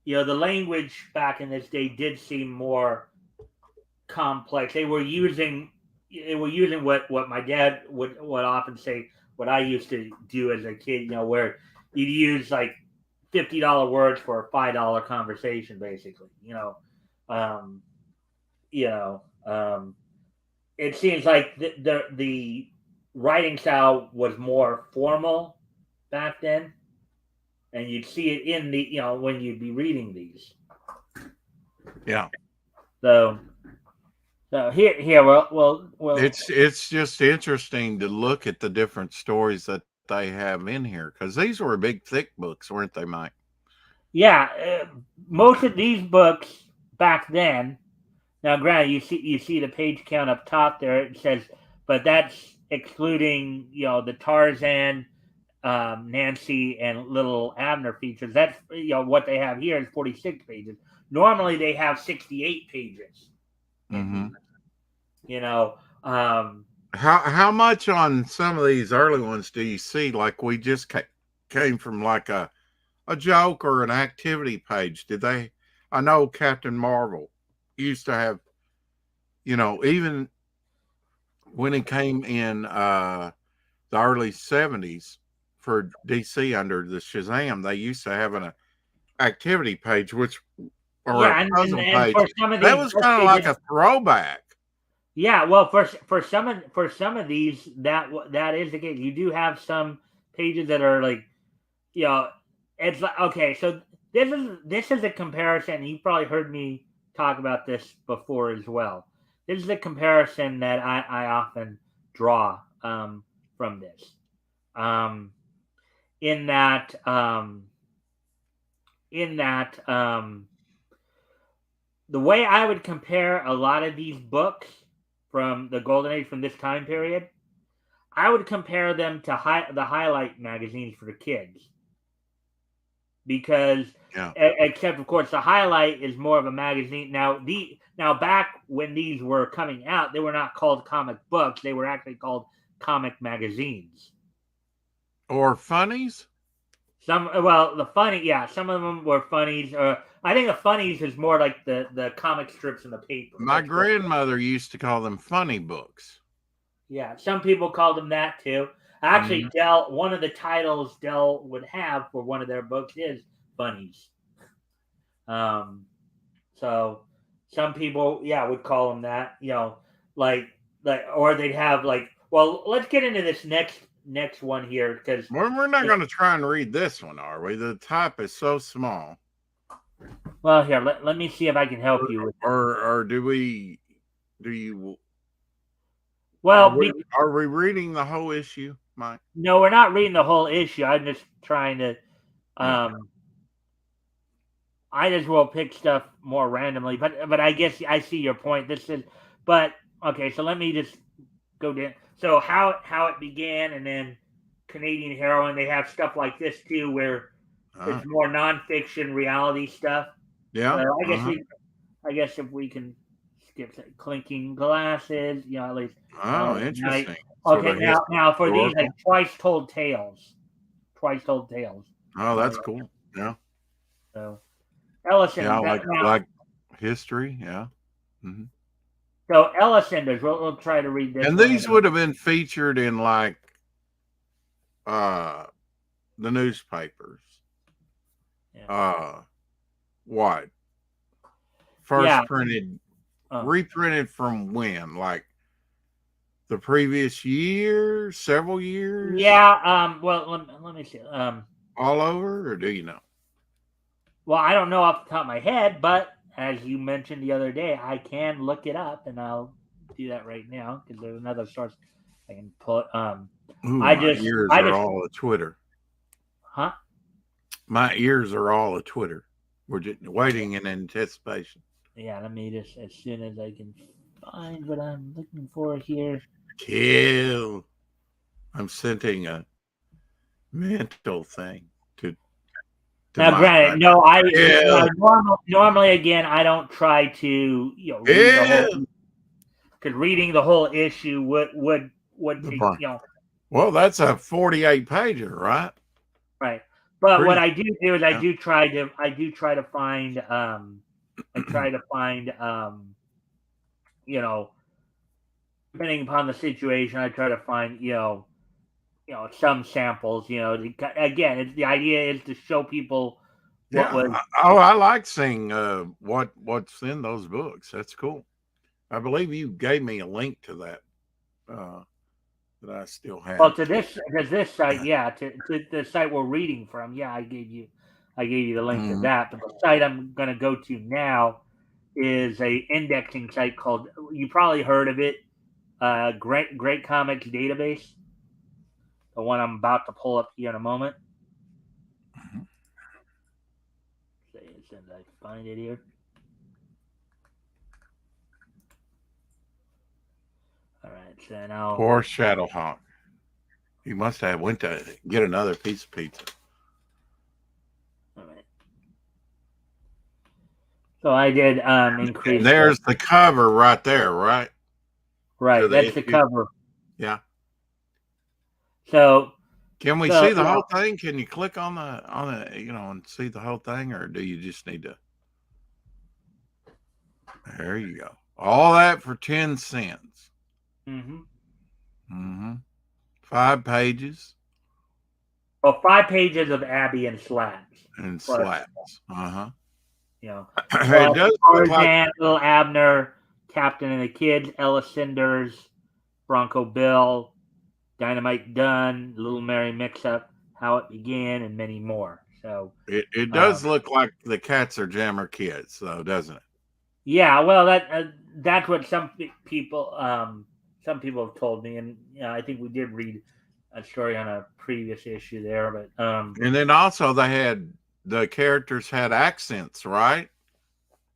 The language back in this day did seem more complex. They were using what my dad would often say, what I used to do as a kid, where you'd use like $50 words for a $5 conversation, basically. It seems like the writing style was more formal back then, and you'd see it in the when you'd be reading these. Yeah. So here, well, it's just interesting to look at the different stories that they have in here, because these were big, thick books, weren't they, Mike? Yeah, most of these books back then. Now, granted, you see the page count up top there. It says, but that's excluding the Tarzan, Nancy, and Little Abner features. That's what they have here is 46 pages. Normally, they have 68 pages. Mm-hmm. How much on some of these early ones do you see? Like we just came from like a joke or an activity page. Did they? I know Captain Marvel used to have, even when he came in the the early 70s for DC under the Shazam. They used to have an activity page, which or a puzzle and page. for some of That these was books, kind of they like did. a throwback. Yeah, well, for some of these, that is the case. You do have some pages that are like, it's like, okay. So this is a comparison. You probably heard me talk about this before as well. This is a comparison that I often draw from this. In that the way I would compare a lot of these books from the golden age, from this time period, I would compare them to the highlight magazines for the kids, because except of course the highlight is more of a magazine. Now back when these were coming out, they were not called comic books; they were actually called comic magazines or funnies. Some some of them were funnies. I think the funnies is more like the comic strips in the paper. My grandmother used to call them funny books. Yeah, some people called them that too. Actually, Dell, one of the titles Dell would have for one of their books is funnies. So some people, would call them that. Or they'd have like. Well, let's get into this next one here, because we're not going to try and read this one, are we? The type is so small. Well, here, let me see if I can help you with. Or do you? Well, are we reading the whole issue, Mike? No, we're not reading the whole issue. I'm just trying to. I just will pick stuff more randomly, but I guess I see your point. Okay. So let me just go down. So how it began, and then Canadian heroine. They have stuff like this too, where it's more nonfiction reality stuff. Yeah. So I guess if we can skip clinking glasses, at least. Oh, interesting. Okay, now for these, like twice told tales. Oh, that's cool. Yeah. So Ellison. Yeah, like history. Yeah. Mm-hmm. So Ellison does. We'll try to read this. And these would have been featured in like the newspapers. Yeah. What? First printed, reprinted from when? Like the previous year, several years? Yeah. Well, let me see. All over, or do you know? Well, I don't know off the top of my head, but as you mentioned the other day, I can look it up, and I'll do that right now because there's another source I can put. My ears are all a Twitter. Huh? My ears are all a Twitter. We're just waiting in anticipation. Yeah, let me just, as soon as I can find what I'm looking for here. Kill. I'm sending a mental thing to now, granted, no, normally again, I don't try to read the whole, because reading the whole issue would take, Well, that's a 48 pager, right? Right. But what I do is I do try to find depending upon the situation, I try to find some samples. Again, the idea is to show people what was. I like seeing what's in those books. That's cool. I believe you gave me a link to that that I still have. Well, to this site, to the site we're reading from, I gave you the link to that. But the site I'm going to go to now is a indexing site called, you probably heard of it, Great Comics Database. The one I'm about to pull up here in a moment. As I find it here. All right, so now. Poor Shadowhawk. He must have went to get another piece of pizza. All right. So I did increase. And there's the cover right there, right? Right, that's the cover. Yeah. So can we see the whole thing? Can you click on the and see the whole thing, or do you just need to? There you go. All that for 10 cents. Mm-hmm. Mm-hmm. 5 pages. Well, 5 pages of Abby and slats. And Plus, slats. you know, It plus does look like Tarzan, Little Abner, Captain and the Kids, Ella Cinders, Bronco Bill, Dynamite Dunn, Little Mary Mix-Up, How It Began, and many more. So it does look like the Cats are Jammer Kids, though, doesn't it? yeah, well, that's what some people have told me, and I think we did read a story on a previous issue there, but And then also the characters had accents, right?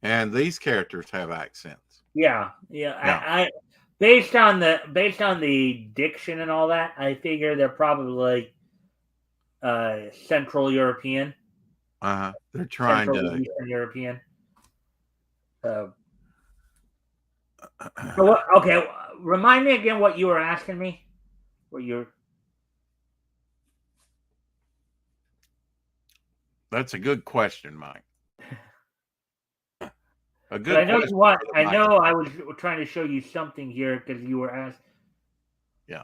And these characters have accents. yeah. I based on the diction and all that, I figure they're probably Central European. They're trying Central to. Eastern European. So what, okay, remind me again what you were asking me. What you're. That's a good question, Mike. A But good I know question. you want. I know I was trying to show you something here because you were asked. Yeah.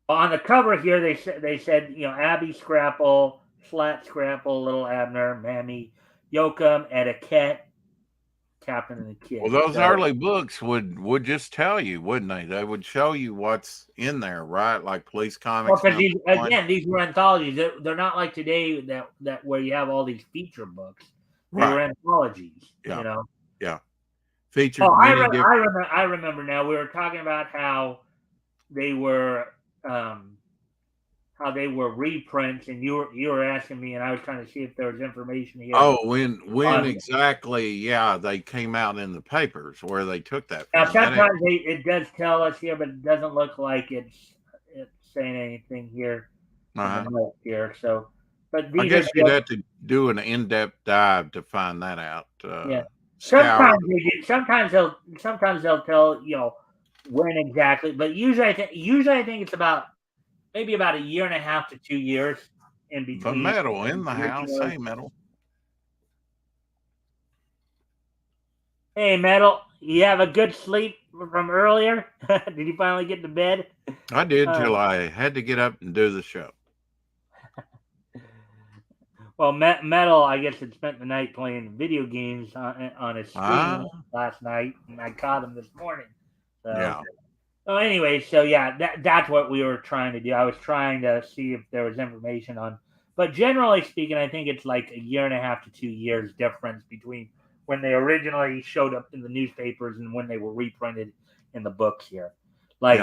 On the cover here, they said Abby Scrapple, Slat Scrapple, Little Abner, Mammy, Yoakum, Etiquette, Captain and the Kid. Well, those early books would just tell you, wouldn't they? They would show you what's in there, right? Like Police Comics. Well, because these were anthologies. They're not like today that where you have all these feature books. They were anthologies. Yeah. Yeah. Featured. Oh, I remember now. We were talking about how they were reprints, and you were asking me, and I was trying to see if there was information here. Oh, when exactly? Yeah, they came out in the papers where they took that from. Now, sometimes it does tell us here, but it doesn't look like it's saying anything here in the note here. So, but these I guess you'd have to do an in-depth dive to find that out. Yeah. Sometimes they'll tell when exactly, but usually I think it's maybe about a year and a half to 2 years in between. The Metal in the house. Hey, Metal. Hey, Metal. You have a good sleep from earlier? Did you finally get to bed? I did till I had to get up and do the show. Well, Metal, I guess, had spent the night playing video games on his stream last night, and I caught him this morning. So, yeah. So anyway, so yeah, that's what we were trying to do. I was trying to see if there was information on, but generally speaking, I think it's like a year and a half to 2 years difference between when they originally showed up in the newspapers and when they were reprinted in the books here. Like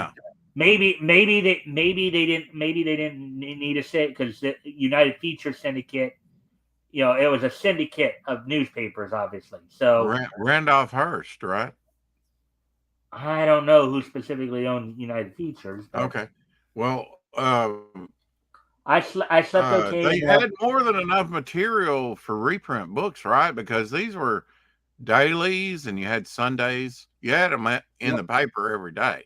maybe they didn't need to say it because the United Features Syndicate, it was a syndicate of newspapers, obviously. So Randolph Hearst, right? I don't know who specifically owned United Features. Okay. Well, I slept okay. They had more than enough material for reprint books, right? Because these were dailies and you had Sundays. You had them in the paper every day.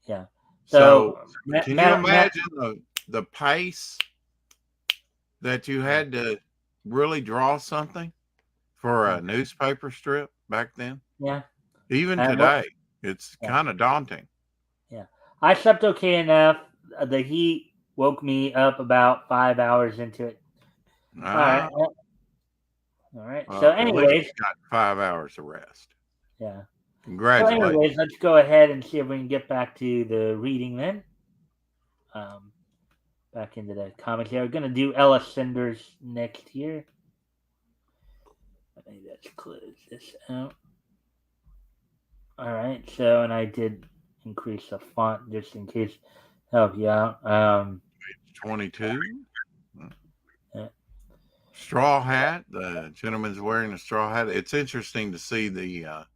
Yeah. So can you imagine the pace that you had to really draw something for a newspaper strip back then? Yeah. Even today, it's kind of daunting. Yeah. I slept okay enough. The heat woke me up about 5 hours into it. All right. All right. So anyways. You got 5 hours of rest. Yeah. Congratulations. So anyways, let's go ahead and see if we can get back to the reading then. Back into the comics here. We're going to do Ella Cinders next here. Let's close this out. All right, so, and I did increase the font just in case help you out. 22. Yeah. Straw hat. The gentleman's wearing a straw hat. It's interesting to see the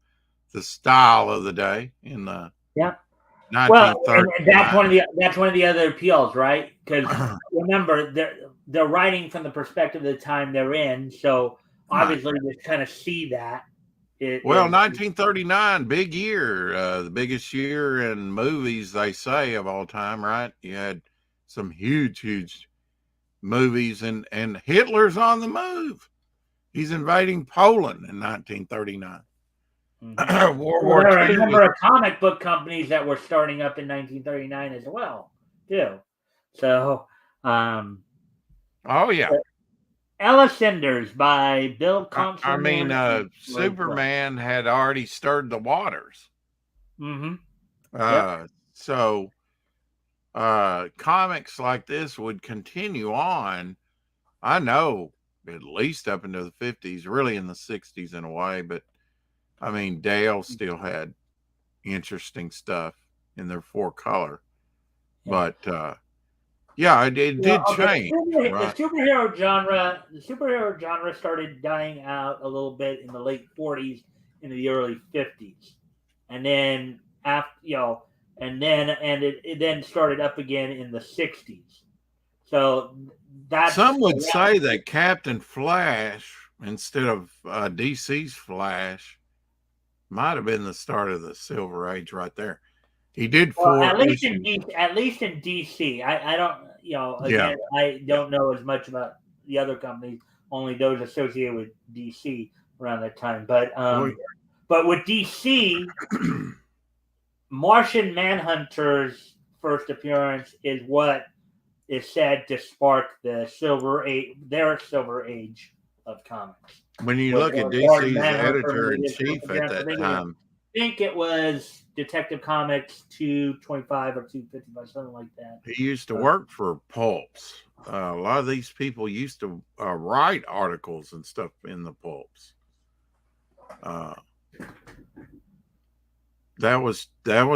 style of the day in the 1930s. Well, that's one of the other appeals, right? Because remember, they're writing from the perspective of the time they're in, so obviously you kind of see that. 1939, big year, the biggest year in movies, they say, of all time, right? You had some huge movies, and Hitler's on the move. He's invading Poland in 1939. Mm-hmm. World Well, War there were a II. number of comic book companies that were starting up in 1939 as well, too. So, Oh yeah. Ella Cinders by Bill I mean, Conselman and Lloyd Webb. Superman had already stirred the waters. Mm-hmm. Yep. So comics like this would continue on. I know at least up into the 50s, really in the 60s in a way, but I mean, Dale still had interesting stuff in their four color, Yeah. but yeah, it did Okay. change, right? The superhero genre started dying out a little bit in the late 40s, into the early 50s, and then it then started up again in the 60s. So that's Some would say that Captain Flash, instead of DC's Flash, might have been the start of the Silver Age right there. He did well, 4 issues. At least in DC. I don't, Yeah, again, I yeah. don't know as much about the other companies, only those associated with DC around that time. Well, But with DC, Martian Manhunter's first appearance is what is said to spark their silver age of comics. when you Where look at Martian DC's Manhunter editor made in his first chief at appearance. that time, I think it was Detective Comics 225 or 255, something like that. he used to work for Pulps. A lot of these people used to write articles and stuff in the Pulps. That was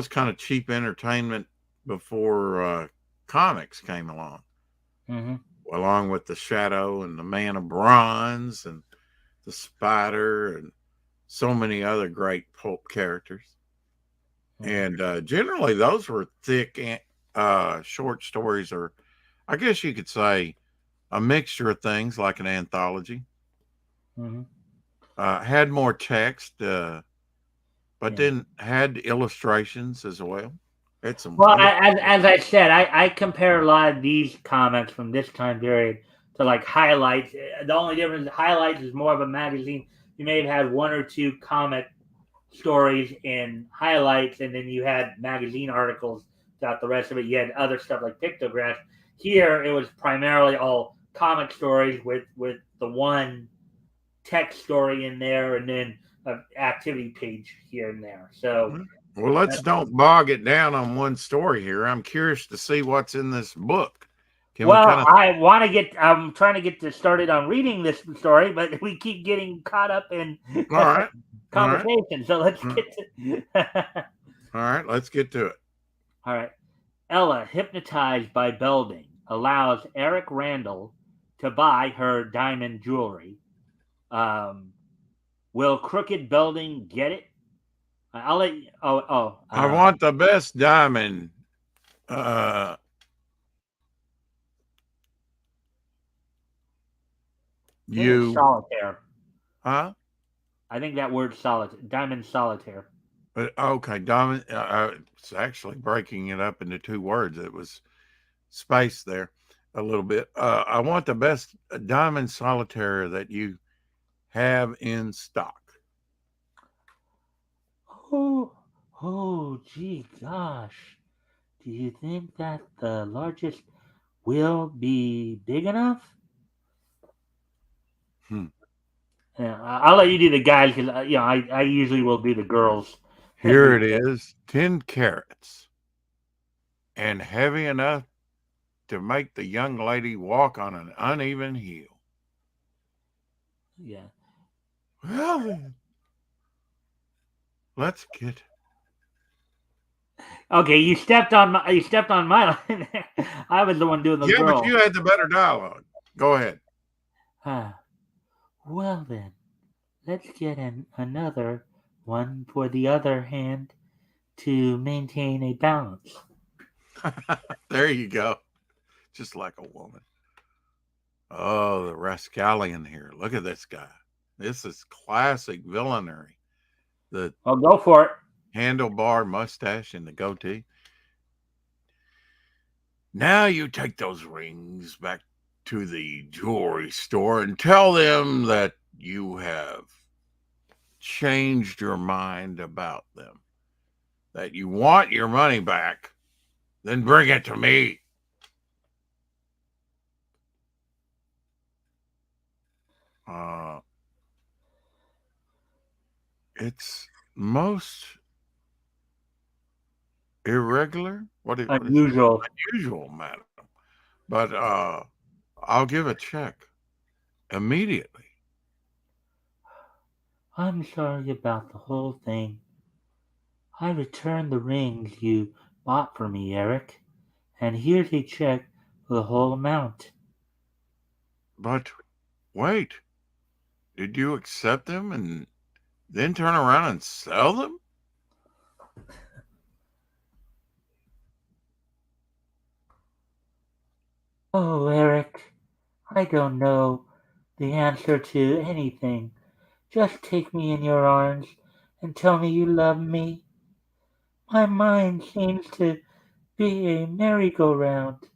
kind of cheap entertainment before comics came along, along with the Shadow and the Man of Bronze and the Spider and so many other great pulp characters. And generally, those were thick, short stories, or I guess you could say a mixture of things like an anthology. Had more text, but then had illustrations as well. Had some Well, wonderful. as I said, I compare a lot of these comics from this time period to like highlights. The only difference, highlights is more of a magazine. You may have had one or two comic stories in highlights, and then you had magazine articles throughout the rest of it. You had other stuff like pictographs. Here, it was primarily all comic stories with the one text story in there, and then an activity page here and there. So, well, let's don't bog it down on one story here. I'm curious to see what's in this book. I'm trying to get started on reading this story, but we keep getting caught up in conversation. Right. So let's get to. All right, let's get to it. All right. Ella, hypnotized by Belding, allows Eric Randall to buy her diamond jewelry. Will Crooked Belding get it? I'll let you. I want the best diamond. Solitaire. Huh? I think that word diamond solitaire. Okay, diamond. It's actually breaking it up into two words. It was space there a little bit. I want the best diamond solitaire that you have in stock. Gee, gosh. Do you think that the largest will be big enough? Yeah, I'll let you do the guys because I usually will do the girls. Here it is, 10 carats, and heavy enough to make the young lady walk on an uneven heel. Yeah. Well then, let's get. Okay, you stepped on my line there. I was the one doing the girl. Yeah, but you had the better dialogue. Go ahead. Well then, let's get another one for the other hand to maintain a balance. There you go. Just like a woman. Oh, the rascallion here. Look at this guy. This is classic villainy. I'll go for it. Handlebar mustache and the goatee. Now you take those rings back to the jewelry store and tell them that you have changed your mind about them, that you want your money back, then bring it to me. It's most irregular. What is Unusual. unusual, madam? But I'll give a check immediately. I'm sorry about the whole thing. I returned the rings you bought for me, Eric, and here's a check for the whole amount. But wait, did you accept them and then turn around and sell them? Oh, Eric, I don't know the answer to anything. Just take me in your arms and tell me you love me. My mind seems to be a merry-go-round,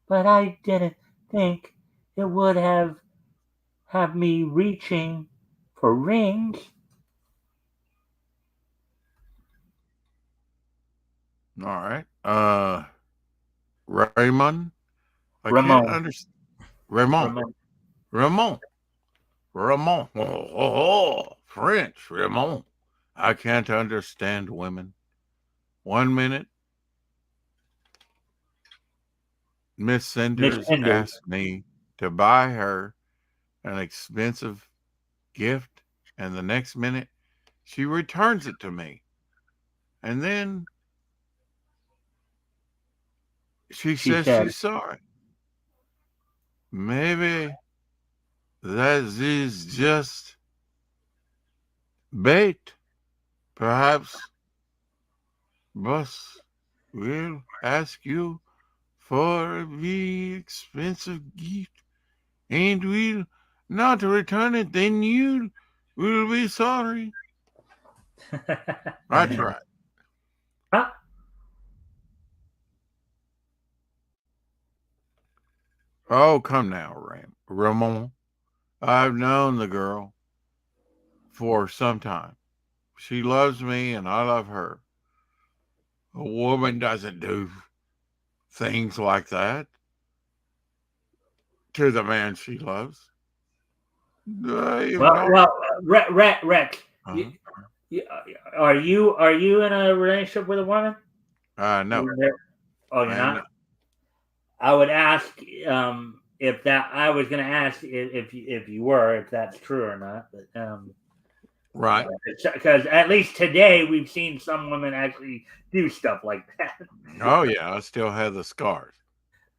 but I didn't think it would have me reaching for rings. All right. Raymond, I can't Ramon. understand. Raymond, Ramon. Ramon, Ramon. French, Raymond. I can't understand women. 1 minute, Miss Miss Cinders Enders. asked me to buy her an expensive gift, and the next minute she returns it to me. And then she She says said. she's sorry. Maybe that is just bait. Perhaps Bus will ask you for the expensive gift and will not return it, then you will be sorry. That's right. Huh? Oh, come now, Ramon. I've known the girl for some time. She loves me and I love her. A woman doesn't do things like that to the man she loves. You've known. Rex, Uh-huh. you, are you in a relationship with a woman? No, Oh, you're I am not. not. I would ask if that. I was going to ask if you were, if that's true or not. But Right. because at least today we've seen some women actually do stuff like that. Oh, yeah. I still have the scars.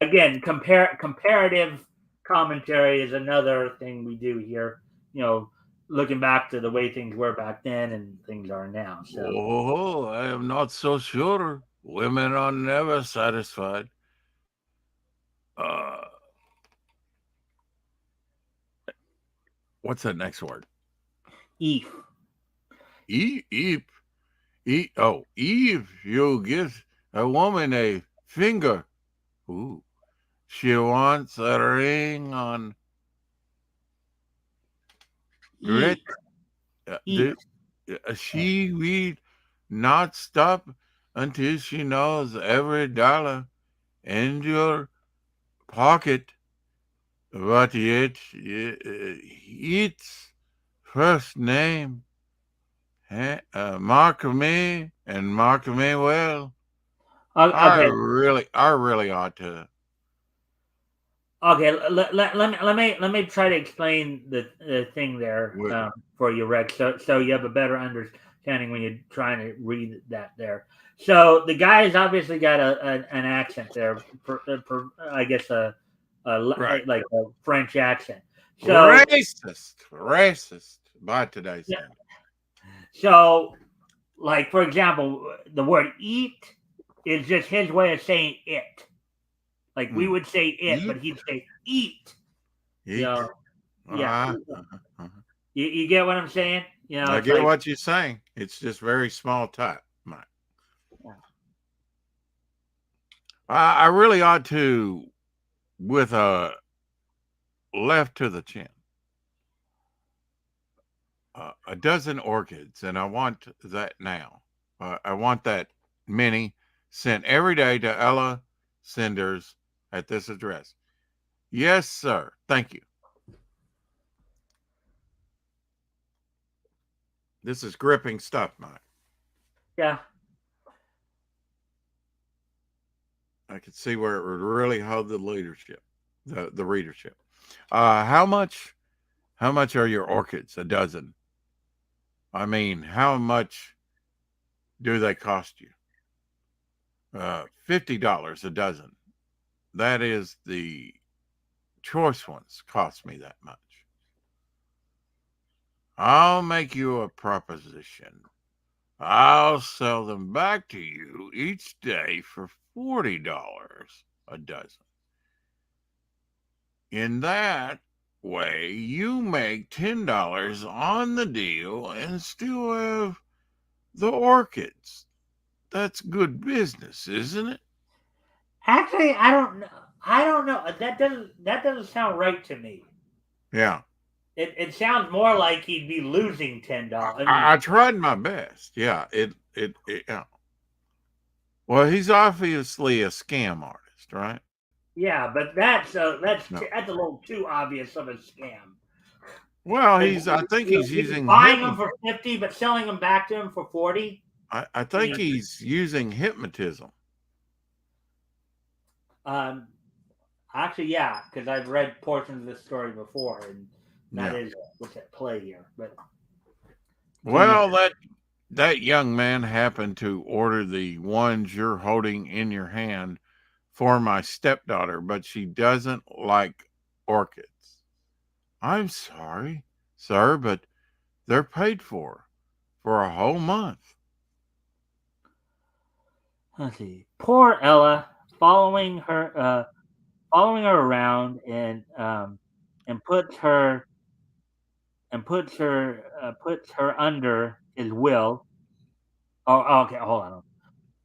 Again, comparative commentary is another thing we do here. You know, looking back to the way things were back then and things are now. So, Oh, I am not so sure. Women are never satisfied. Uh, what's that next word? Eve. Eve. Oh, Eve, you give a woman a finger. Ooh, she wants a ring on Eve. it. Eat. She will not stop until she knows every dollar in your pocket. But yet, its first name, mark me and mark me well. Okay. I really ought to. Okay, let me try to explain the thing there Wi- for you, Rex, so you have a better understanding when you're trying to read that there. So the guy's obviously got an accent there, I guess Right. like a French accent. So Racist by today's yeah, standard. so like for example, the word eat is just his way of saying it. Like we Mm. would say it, but Eat, he'd say eat. You eat. know, yeah. Ah, uh-huh. You get what I'm saying? You know, I it's get like what you're saying. It's just very small type, Mike. I really ought to, with a left to the chin. a dozen orchids, and I want that now. I want that many sent every day to Ella Cinders at this address. Yes, sir. Thank you. This is gripping stuff, Mike. Yeah. I could see where it would really hold the leadership, the readership. How much are your orchids a dozen? I mean, how much do they cost you? $50 a dozen. That is the choice ones cost me that much. I'll make you a proposition. I'll sell them back to you each day for $40 a dozen. In that way, you make $10 on the deal and still have the orchids. That's good business, isn't it? Actually, I don't know. I don't know. That doesn't sound right to me. Yeah. It sounds more like he'd be losing $10. I tried my best. Yeah. Yeah. Well, he's obviously a scam artist, right? Yeah, but that's No. that's a little too obvious of a scam. Well, I think he's He's using buying them for 50, but selling them back to him for 40. I think he's using hypnotism. Actually, yeah, because I've read portions of this story before, and that Yeah. is what's at play here. But Well, that young man happened to order the ones you're holding in your hand for my stepdaughter, but she doesn't like orchids. I'm sorry, sir, but they're paid for a whole month. let's see. Poor Ella, following her around and puts her under his will. Oh, okay, hold on.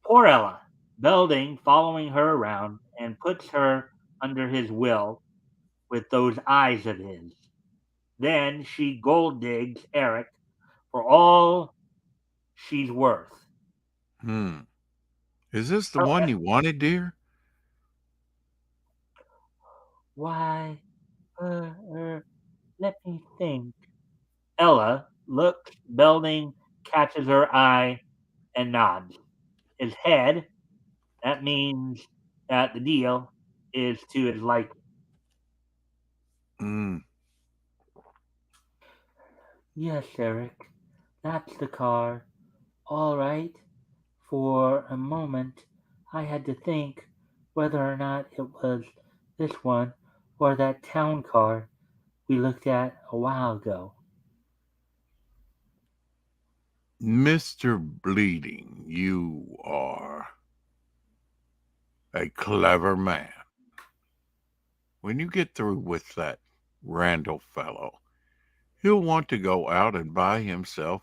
Poor Ella, Belding following her around and puts her under his will with those eyes of his. Then she gold digs Eric for all she's worth. Is this the Oh, one you wanted, dear? why? Let me think. Ella looks, Belding catches her eye and nods. His head, that means that the deal is to his liking. Hmm. Yes, Eric, that's the car. All right. For a moment, I had to think whether or not it was this one or that town car we looked at a while ago. Mr. Bleeding, you are a clever man. When you get through with that Randall fellow, he'll want to go out and buy himself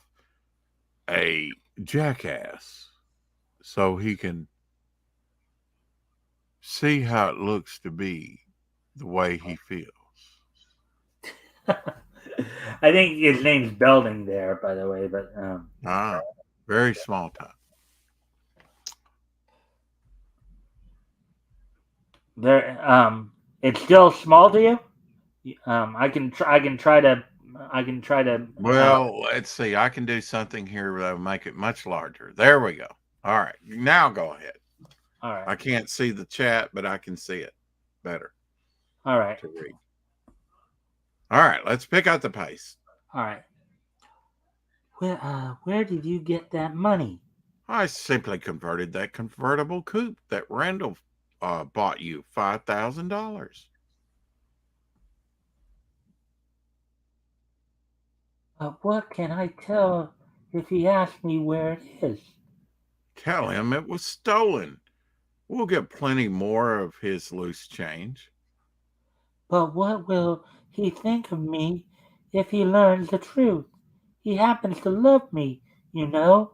a jackass so he can see how it looks to be the way he feels. I think his name's Belding there, by the way, but Very small time. there it's still small to you. I can try to Well, let's see. I can do something here that'll make it much larger. There we go. All right. Now go ahead. all right. I can't see the chat, but I can see it better. All right. To read. All right. Let's pick out the pace. All right. Where did you get that money? I simply converted that convertible coupe that Randall bought you $5,000. What can I tell if he asks me where it is? Tell him it was stolen. We'll get plenty more of his loose change. But what will he think of me if he learns the truth? He happens to love me, you know.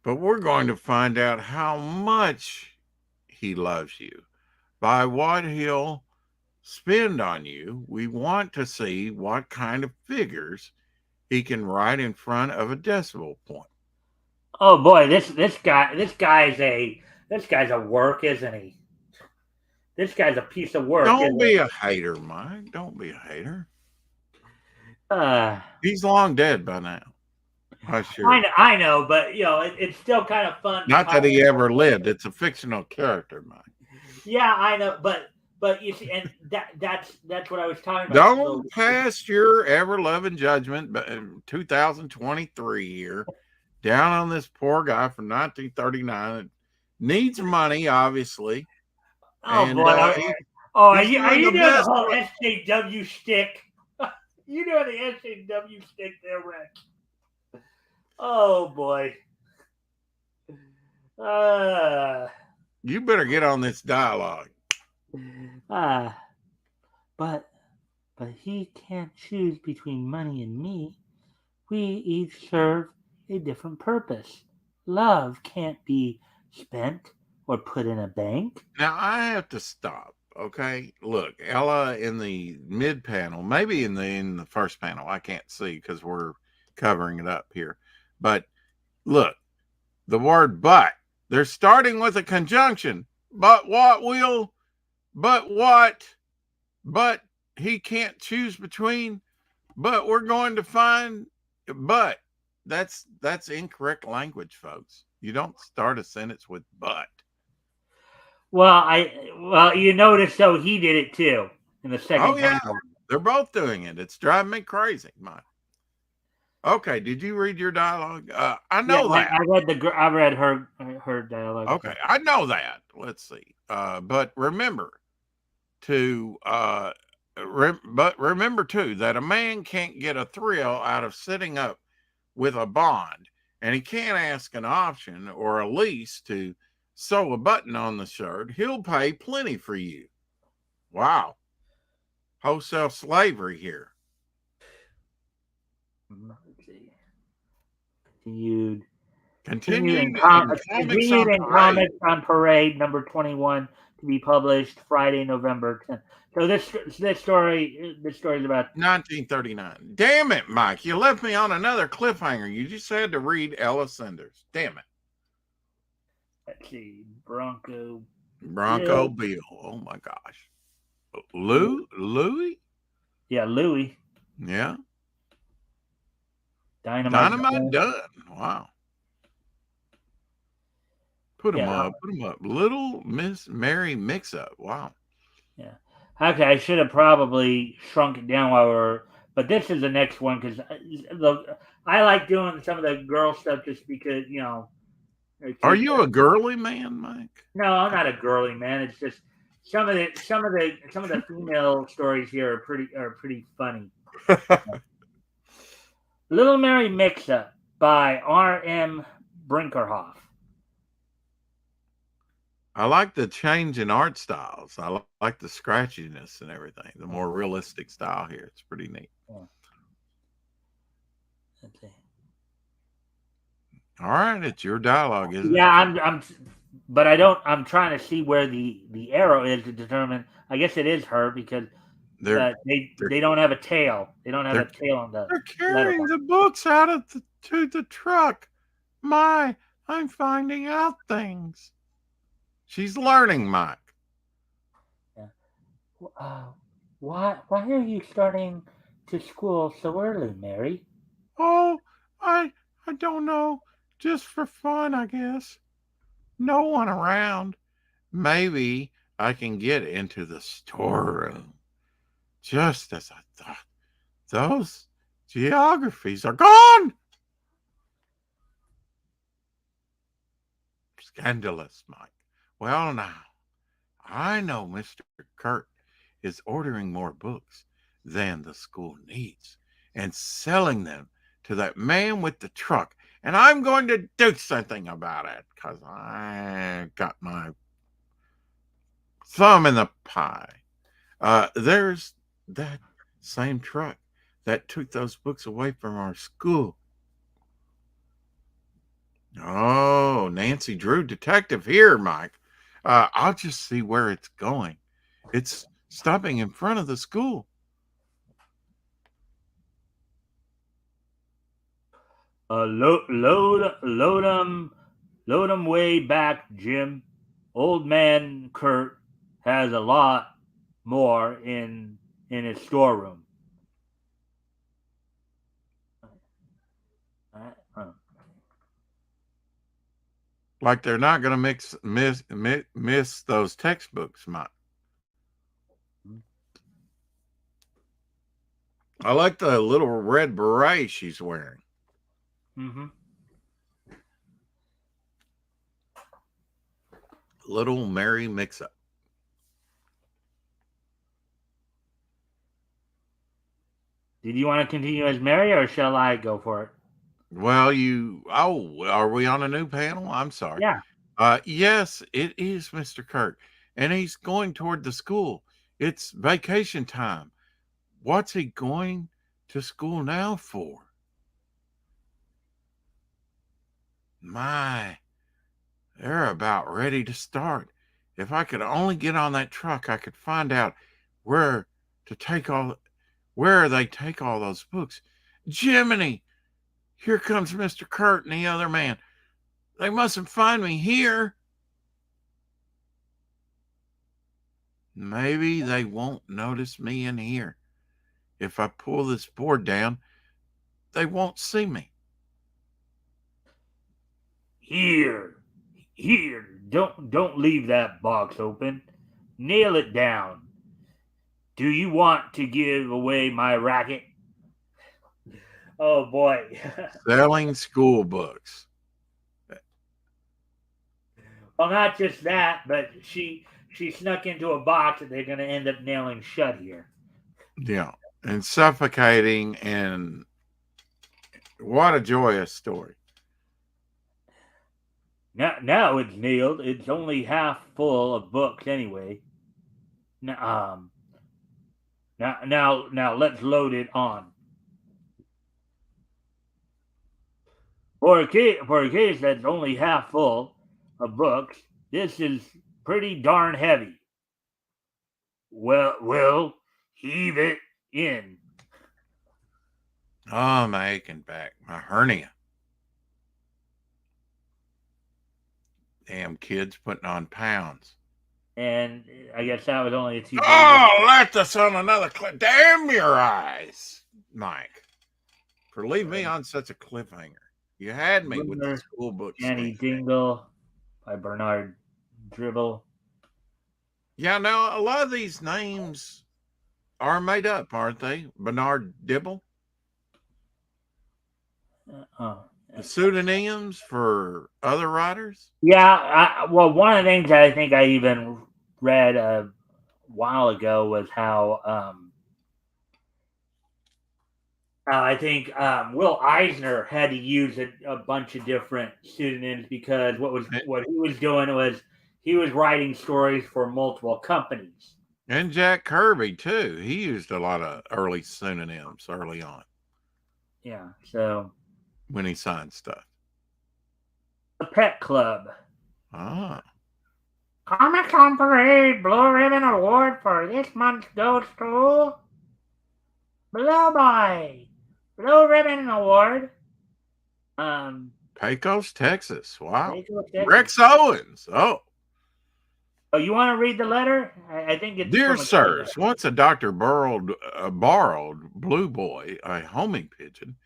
But we're going to find out how much he loves you by what he'll spend on you. We want to see what kind of figures he can write in front of a decimal point. Oh boy, this guy's a work, isn't he? This guy's a piece of work, Don't isn't be he? a hater, Mike. Don't be a hater. Uh, He's long dead by now. I assure you. I know, but it's still kind of fun to Not that call he him ever a lived. hater. It's a fictional character, Mike. Yeah, I know, but you see, and that's what I was talking about. So, Don't pass your ever loving judgment, but in 2023 here, down on this poor guy from 1939 that needs money, obviously, oh and boy, he's are doing the you doing the best. whole SJW stick? You doing the SJW stick there, Rex? Oh boy. Uh, You better get on this dialogue. uh, but he can't choose between money and me. We each serve a different purpose. Love can't be spent or put in a bank. Now I have to stop. Okay, look, Ella in the mid panel, maybe in the first panel. I can't see because we're covering it up here. But look, the word "but." They're starting with a conjunction. But what will? But what? But he can't choose between. But we're going to find. But that's incorrect language, folks. You don't start a sentence with "but." Well, you notice though he did it too in the Oh second yeah, panel. they're both doing it. It's driving me crazy, Mike. Okay, did you read your dialogue? I Yeah, know that. I read her dialogue. Okay, I know that. Let's see. But remember to but remember too that a man can't get a thrill out of sitting up with a bond, and he can't ask an option or a lease to sew a button on the shirt. He'll pay plenty for you. Wow, wholesale slavery here. Let's see. Continued. Continued in Comics Continued on in Parade. Comics on Parade number 21 to be published Friday, November 10th. So this story is about 1939. Damn it, Mike. You left me on another cliffhanger. You just had to read Ella Cinders. Damn it. let's see Bronco Bronco Bill. Bill. Oh my gosh. Louis. Louis? Yeah, Louis. Yeah. Dynamite. Dynamite Dunn. Wow. Put him Yeah. up. Put him up. Little Miss Mary Mix Up. Wow. Yeah. Okay, I should have probably shrunk it down while we're. But this is the next one because I like doing some of the girl stuff just because Are you a girly man, Mike? No, I'm not a girly man. It's just some of the female stories here are pretty funny. Little Mary Mix-Up by R.M. Brinkerhoff. I like the change in art styles. I like the scratchiness and everything. The more realistic style here. It's pretty neat. Yeah. Let's see. All right, it's your dialogue, isn't Yeah, it? but I don't. I'm trying to see where the arrow is to determine. I guess it is her because they don't have a tail. They don't have a tail on the. They're carrying the books out of to the truck. I'm finding out things. She's learning, Mike. Yeah. Why are you starting to school so early, Mary? Oh, I don't know. Just for fun, I guess. No one around. Maybe I can get into the storeroom. Just as I thought. Those geographies are gone. Scandalous, Mike. Well, now, I know Mr. Kurt is ordering more books than the school needs and selling them to that man with the truck. And I'm going to do something about it because I got my thumb in the pie. There's that same truck that took those books away from our school. Oh, Nancy Drew, detective here, Mike. I'll just see where it's going. It's stopping in front of the school. Load 'em way back, Jim. Old man Kurt has a lot more in his storeroom. Uh, Like they're not going to miss those textbooks, Mike. I like the little red beret she's wearing. Mm-hmm. Little Mary Mix-Up. Did you want to continue as Mary, or shall I go for it? Well, are we on a new panel? I'm sorry. Yeah. Yes, it is Mr. Kirk, and he's going toward the school. It's vacation time. What's he going to school now for? My, they're about ready to start. If I could only get on that truck, I could find out where to take all where they take all those books. Jiminy, here comes Mr. Kurt and the other man. They mustn't find me here. Maybe they won't notice me in here. If I pull this board down, they won't see me. Here, don't leave that box open. Nail it down. Do you want to give away my racket? Oh boy. Selling school books. Well, not just that, but she snuck into a box that they're going to end up nailing shut here. Yeah, and suffocating, and what a joyous story. Now it's nailed. It's only half full of books anyway. Now let's load it on. For a case that's only half full of books, this is pretty darn heavy. Well, heave it in. Oh, my aching back, my hernia. Damn kids putting on pounds. And I guess that was only a 2. Oh, let us on another clip. Damn your eyes, Mike. For leave me on such a cliffhanger. You had me with the school book. Danny Dingle by Bernard Dribble. Yeah, now a lot of these names are made up, aren't they? Bernard Dibble. The pseudonyms for other writers. Yeah, well, one of the things I think I even read a while ago was how I think Will Eisner had to use a bunch of different pseudonyms because what he was doing was he was writing stories for multiple companies. And Jack Kirby too. He used a lot of early pseudonyms early on. Yeah, so when he signed stuff. The Pet Club. Ah. Comics on Parade Blue Ribbon Award for this month's goes to Blue Boy. Blue Ribbon Award. Pecos, Texas. Wow. Pecos, Texas. Rex Owens. Oh. Oh, you want to read the letter? I think it's Dear sirs, once a doctor borrowed Blue Boy, a homing pigeon.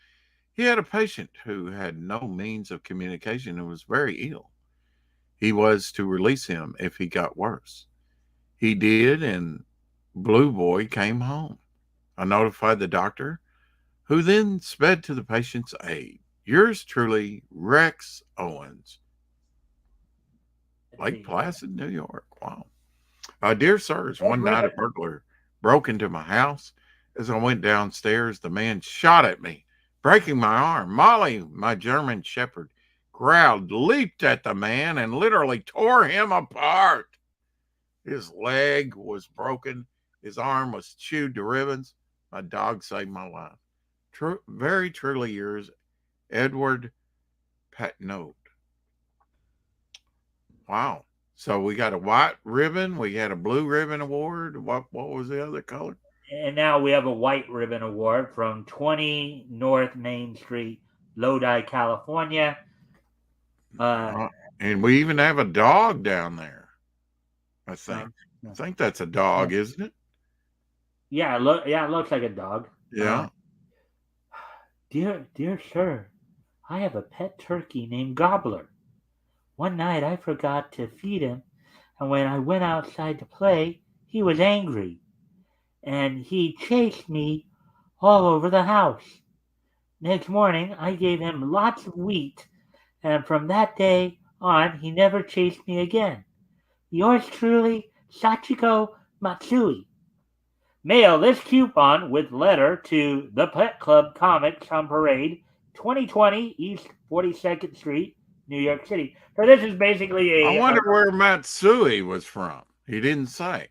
He had a patient who had no means of communication and was very ill. He was to release him if he got worse. He did, and Blue Boy came home. I notified the doctor, who then sped to the patient's aid. Yours truly, Rex Owens. Lake Placid, New York. Wow. Dear sirs, one night a burglar broke into my house. As I went downstairs, the man shot at me, breaking my arm. Molly, my German shepherd, growled, leaped at the man, and literally tore him apart. His leg was broken. His arm was chewed to ribbons. My dog saved my life. Very truly yours, Edward Patnote. Wow. So we got a white ribbon. We had a blue ribbon award. What was the other color? And now we have a white ribbon award from 20 North Main Street, Lodi, California. And we even have a dog down there. I think. Yeah. I think that's a dog, isn't it? Yeah, it looks like a dog. Yeah. Dear sir, I have a pet turkey named Gobbler. One night I forgot to feed him, and when I went outside to play, he was angry, and he chased me all over the house. Next morning I gave him lots of wheat, and from that day on he never chased me again. Yours truly, Sachiko Matsui. Mail this coupon with letter to the Pet Club Comics on Parade, 2020 East 42nd Street, New York City. So this is basically I wonder where Matsui was from. He didn't say.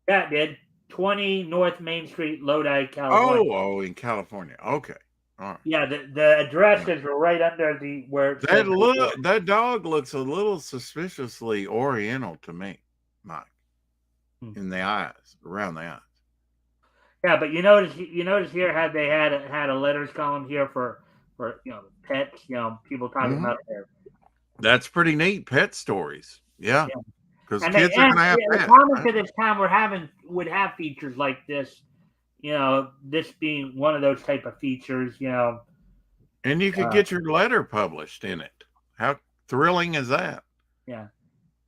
That did. 20 North Main Street, Lodi, California. Oh, in California. Okay. All right. Yeah, the address is right under the where that dog looks a little suspiciously Oriental to me, Mike. In the eyes, around the eyes. Yeah, but you notice here had they had a letters column here for pets, people talking about their. That's pretty neat. Pet stories. Yeah. Because kids are gonna have pets. The comics at this time would have features like this, this being one of those type of features, And you could get your letter published in it. How thrilling is that? Yeah.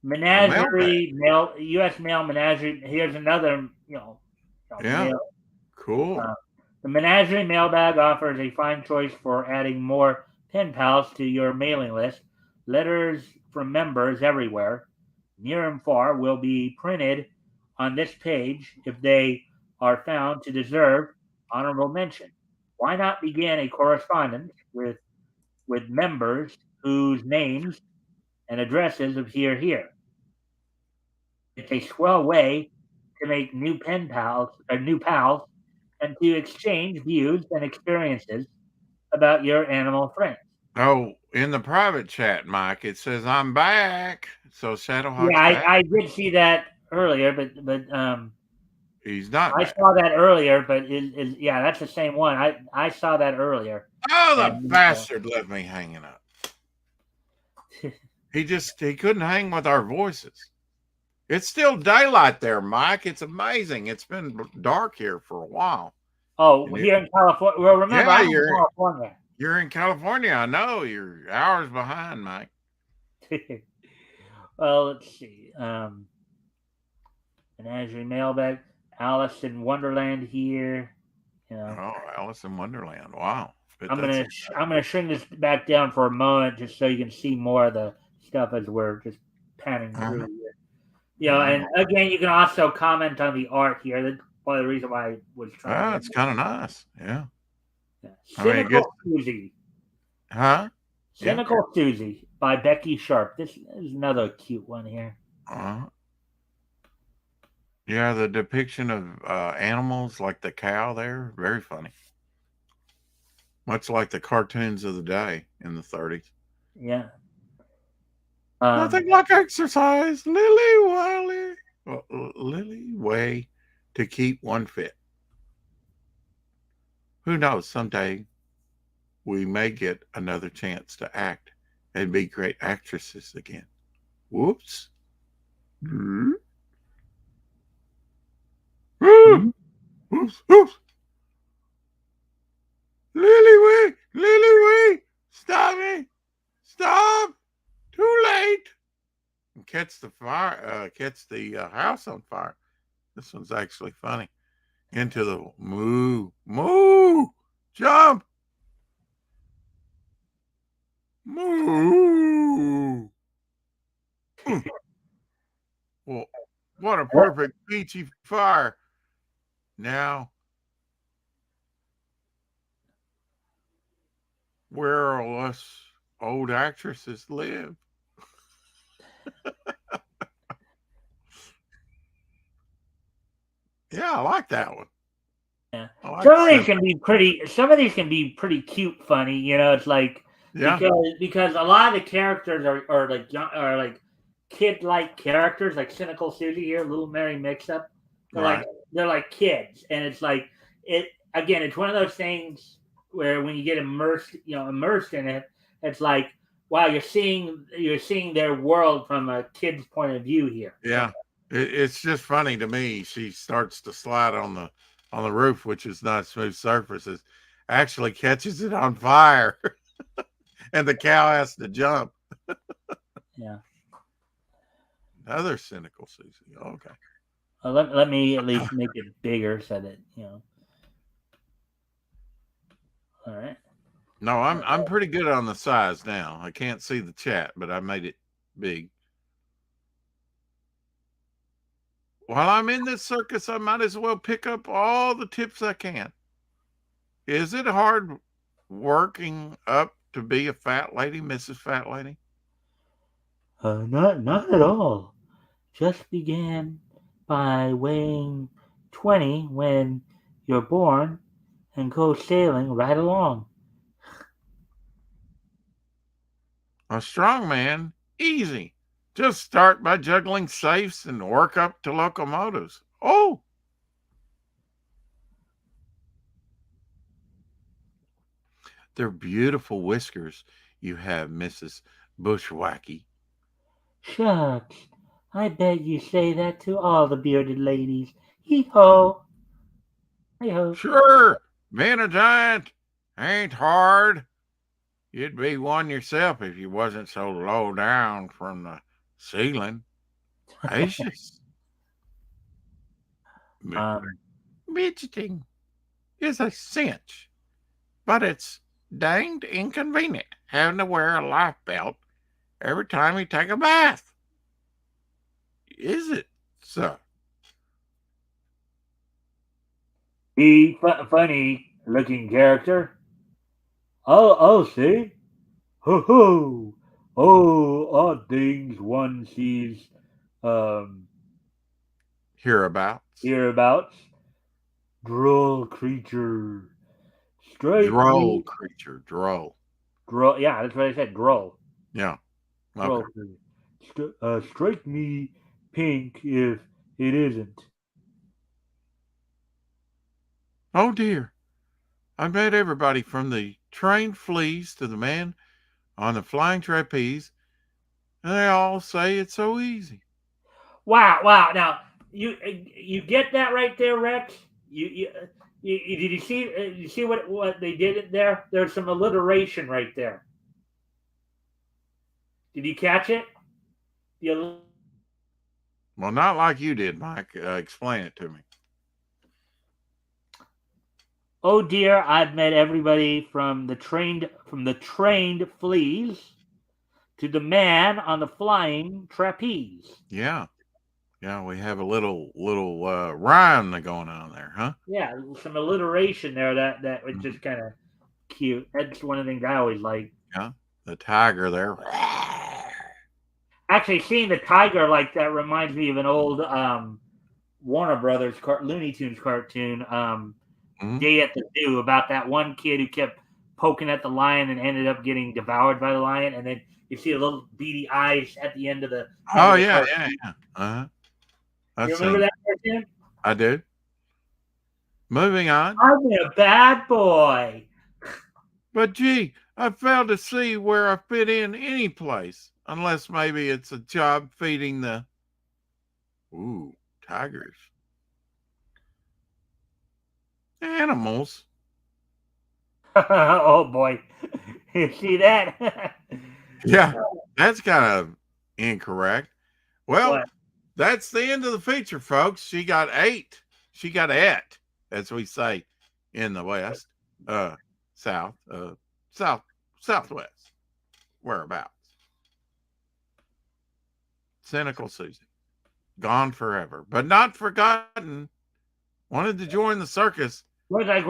Menagerie, mail, U.S. mail menagerie. Here's another, yeah. Mail. Cool. The Menagerie mailbag offers a fine choice for adding more pen pals to your mailing list. Letters from members everywhere, near and far, will be printed on this page if they are found to deserve honorable mention. Why not begin a correspondence with members whose names and addresses appear here? It's a swell way to make new pals, and to exchange views and experiences about your animal friends. Oh, in the private chat, Mike, it says I'm back. So Shadowhawk's back. I did see that earlier, but he's not. I saw that earlier, but yeah, that's the same one. I saw that earlier. Oh, the bastard left me hanging up. he couldn't hang with our voices. It's still daylight there, Mike. It's amazing. It's been dark here for a while. Oh, here in California. Well, remember, I'm in California. You're in California. I know. You're hours behind, Mike. Well, let's see. Menagerie mailbag. Alice in Wonderland here. Oh, Alice in Wonderland. Wow. I'm gonna shrink this back down for a moment just so you can see more of the stuff as we're just panning through here. And again, you can also comment on the art here. That's one of the reasons why I was trying. It's kind of nice. Yeah. Cynical Susie. Huh? Cynical Susie by Becky Sharp. This is another cute one here. Yeah, the depiction of animals like the cow there, very funny. Much like the cartoons of the day in the 30s. Yeah. Nothing like exercise, Lily way to keep one fit. Who knows, someday we may get another chance to act and be great actresses again. Whoops. Mm-hmm. Oops, oops. Lily way, stop me, stop. Too late. And catch the fire. Catch the house on fire. This one's actually funny. Into the moo, jump, moo. Well, what a perfect peachy fire. Now, where will us old actresses live? Yeah, I like that one. Yeah, some of these can be pretty cute, funny. It's like because a lot of the characters are like kid-like characters, like Cynical Susie here, Little Mary Mix-Up. They're like kids, and it's like it's one of those things where when you get immersed in it, it's like, wow, you're seeing their world from a kid's point of view here. Yeah, it's just funny to me. She starts to slide on the roof, which is not smooth surfaces, actually catches it on fire, and the cow has to jump. Yeah. Another cynical Susie. Okay. Let me at least make it bigger so that All right. No, I'm pretty good on the size now. I can't see the chat, but I made it big. While I'm in this circus, I might as well pick up all the tips I can. Is it hard working up to be a fat lady, Mrs. Fat Lady? Not at all. Just began by weighing 20 when you're born and go sailing right along. A strong man, easy. Just start by juggling safes and work up to locomotives. Oh, they're beautiful whiskers you have, Mrs. Bushwacky. Shucks, I bet you say that to all the bearded ladies. Hee ho, hey ho. Sure, being a giant ain't hard. You'd be one yourself if you wasn't so low down from the ceiling. Gracious. Mi- Um, Midgeting is a cinch, but it's danged inconvenient having to wear a life belt every time you take a bath. Is it, sir? funny looking character. Oh, see? Ho ho! Oh, odd things one sees um, Hereabouts. hereabouts. Droll creature. Strike Droll me. creature, droll. Droll. Yeah, that's what I said. Droll. Yeah, okay. Droll creature. Strike me pink if it isn't. Oh dear, I met everybody from the trained fleas to the man on the flying trapeze, and they all say it's so easy. Wow. Now you get that right there, Rex. Did you see what they did there? There's some alliteration right there. Did you catch it? The Well, not like you did, Mike. Explain it to me. Oh dear, I've met everybody from the trained fleas to the man on the flying trapeze. Yeah, yeah, we have a little rhyme going on there, huh? Yeah, some alliteration there that was Mhm. just kind of cute. That's one of the things I always like. Yeah, the tiger there. Actually, seeing the tiger like that reminds me of an old Warner Brothers Looney Tunes cartoon, Mhm. Day at the Zoo, about that one kid who kept poking at the lion and ended up getting devoured by the lion, and then you see a little beady eyes at the end of the Oh yeah, cartoon. yeah, yeah. Uh-huh. I've You remember seen it. that cartoon? I do. Moving on. I've been a bad boy. But gee, I failed to see where I fit in any place, unless maybe it's a job feeding the tigers. Animals. Oh boy, you see that? Yeah, that's kind of incorrect. Well, What? that's the end of the feature, folks. She got 8. She got it, as we say in the West, South, South, Southwest, whereabouts. Cynical Susie, gone forever, but not forgotten. Wanted to join the circus. Looks like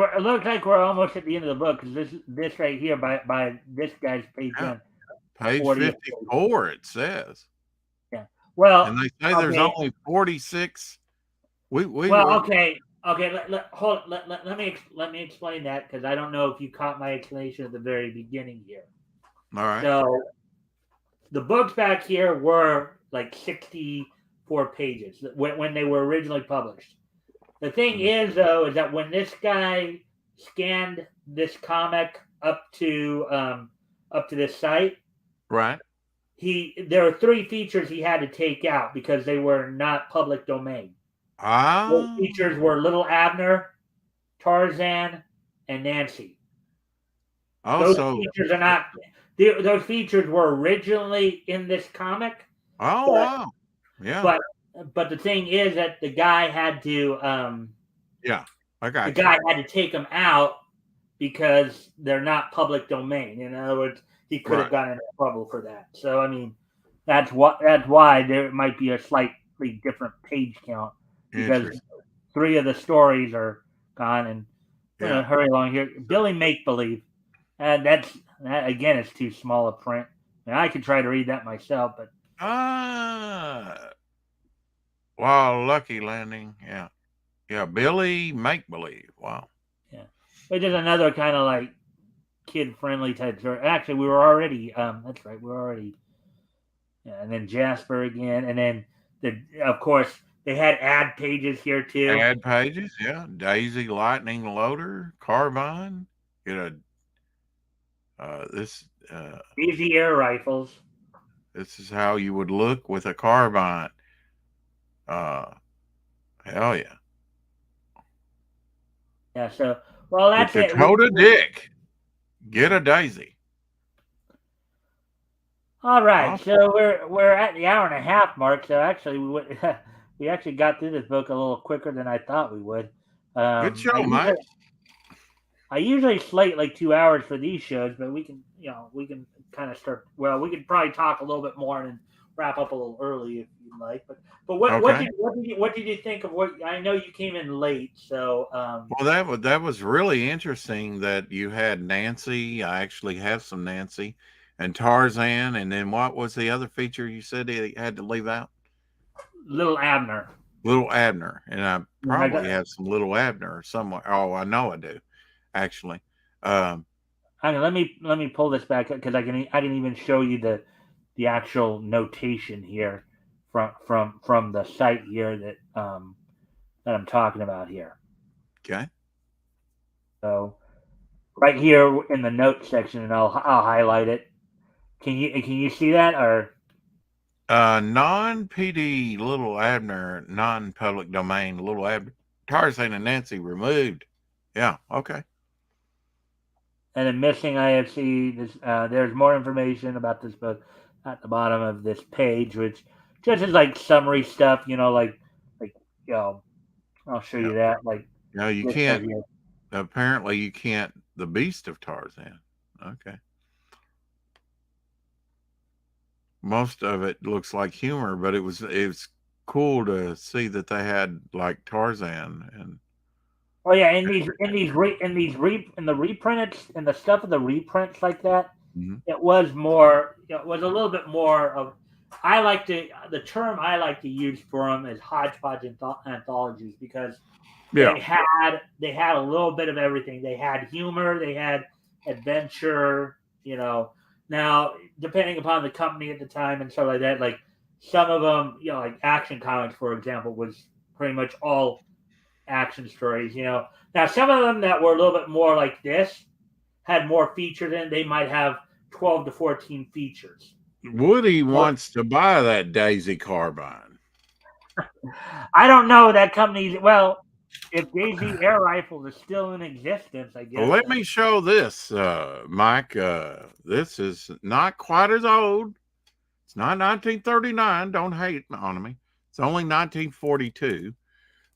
we're almost at the end of the book because this right here by this guy's page Yeah, on page 40. 54, it says. Yeah. Well, And they say there's okay. only 46. We Well, were. okay. Hold. Let me explain that because I don't know if you caught my explanation at the very beginning here. All right. So the books back here were like 64 pages when they were originally published. The thing is, though, is that when this guy scanned this comic up to this site, Right. there were 3 features he had to take out because they were not public domain. Those Ah. features were Little Abner, Tarzan, and Nancy. Oh, Those so. features are not. Those features were originally in this comic. Oh, but wow. Yeah. but the thing is that the guy had to Yeah. I got the you. guy had to take them out because they're not public domain. In other words, he could have Right. gotten into trouble for that. So I mean, that's why there might be a slightly different page count because Interesting. 3 of the stories are gone. And I'm Yeah. gonna hurry along here. Billy Make Believe, and that again is too small a print. I mean, I could try to read that myself, but Wow, lucky landing. Yeah. Yeah. Billy Make Believe. Wow. yeah, it's just another kind of like kid friendly type story. Actually, we were already that's right, we were already. Yeah, and then Jasper again, and then of course they had ad pages here too. Ad pages. Yeah. Daisy Lightning Loader. Carbine. Get a. This. Easy air rifles. This is how you would look with a carbine. Hell yeah. Yeah. So well, The that's it. Dakota Dick. Get a Daisy. All right. Awesome. So we're at the hour and a half mark. So actually, we actually got through this book a little quicker than I thought we would. Good show, Mike. I usually slate like 2 hours for these shows, but we can kind of start. Well, we could probably talk a little bit more and wrap up a little early if you'd like. But what did you think of what? I know you came in late, so well, that was really interesting that you had Nancy. I actually have some Nancy and Tarzan, and then what was the other feature you said he had to leave out? Little Abner. Little Abner, and I probably have some Little Abner somewhere. Oh, I know I do, actually. Let me pull this back because I didn't even show you the actual notation here from the site here that I'm talking about here. Okay. So right here in the notes section, and I'll highlight it. Can you see that or? Non-PD Little Abner, non-public domain Little Abner, Tarzan and Nancy removed. Yeah. Okay. And then missing IFC. There's more information about this book at the bottom of this page, which just is like summary stuff. I'll show you that. Like, no, you can't. Apparently, you can't. The Beast of Tarzan. Okay. Most of it looks like humor, but it's cool to see that they had like Tarzan and. Oh yeah, in the reprints and the stuff of the reprints like that, it was more. It was a little bit more of. The term I like to use for them is hodgepodge anthologies because they had a little bit of everything. They had humor, they had adventure. Now depending upon the company at the time and stuff like that, like some of them, like Action Comics, for example, was pretty much all action stories. Now some of them that were a little bit more like this had more features in. They might have 12 to 14 features. Woody wants to buy that Daisy carbine. I don't know that company. Well, if Daisy Air Rifle is still in existence, I guess. Well, let me show this, Mike. This is not quite as old. It's not 1939. Don't hate on me. It's only 1942.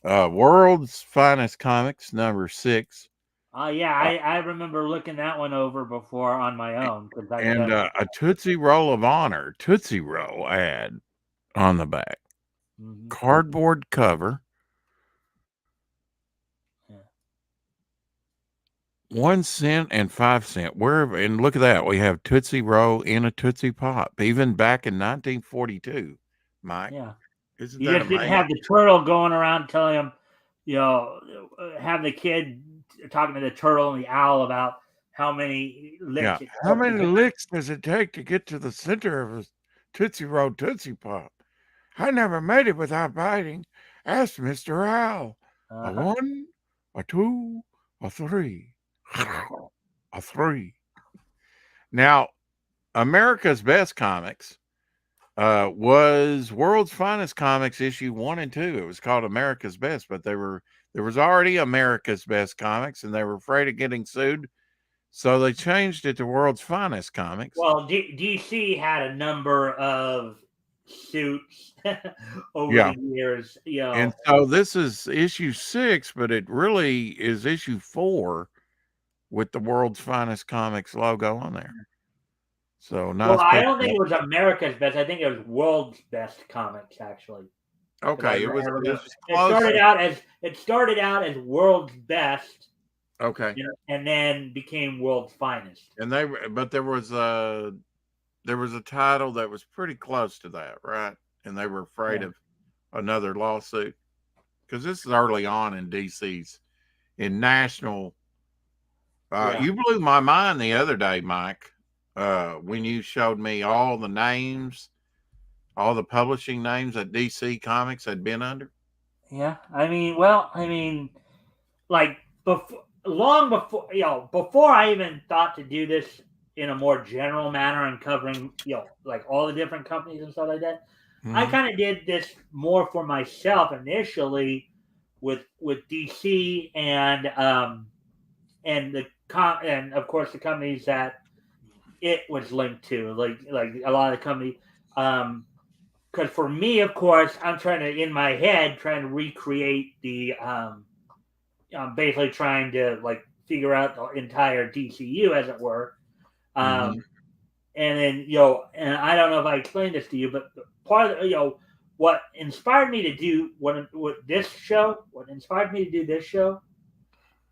World's Finest Comics, number 6. Yeah, I remember looking that one over before on my own. A Tootsie Roll of Honor, Tootsie Roll ad on the back. Mm-hmm. Cardboard cover. Yeah. 1 cent and 5 cent. And look at that. We have Tootsie Roll in a Tootsie Pop, even back in 1942, Mike. Yeah. Isn't you that just amazing? Didn't have the turtle going around telling him, have the kid talking to the turtle and the owl about how many licks. Yeah. How many licks does it take to get to the center of a Tootsie Roll Tootsie Pop? I never made it without biting. Ask Mr. Owl. A 1, a 2, a 3. A 3. Now, America's Best Comics was World's Finest Comics issue 1 and 2. It was called America's Best, but there was already America's Best Comics, and they were afraid of getting sued, so they changed it to World's Finest Comics. Well, DC had a number of suits over the years, And so this is issue 6, but it really is issue 4 with the World's Finest Comics logo on there. So nice. Well, I don't think it was America's Best. I think it was World's Best Comics, actually. Okay, it started out as World's Best. Okay. And then became World's Finest. And there was a title that was pretty close to that, right? And they were afraid of another lawsuit, because this is early on in DC's national. You blew my mind the other day, Mike, when you showed me all the names, all the publishing names that DC Comics had been under. Yeah, like long before I even thought to do this in a more general manner and covering, like all the different companies and stuff like that. Mm-hmm. I kind of did this more for myself initially with DC and of course the companies that it was linked to, like a lot of the companies. Because for me, of course, I'm trying to recreate the I'm basically trying to figure out the entire DCU, as it were. And then, and I don't know if I explained this to you, but part of what inspired me to do what inspired me to do this show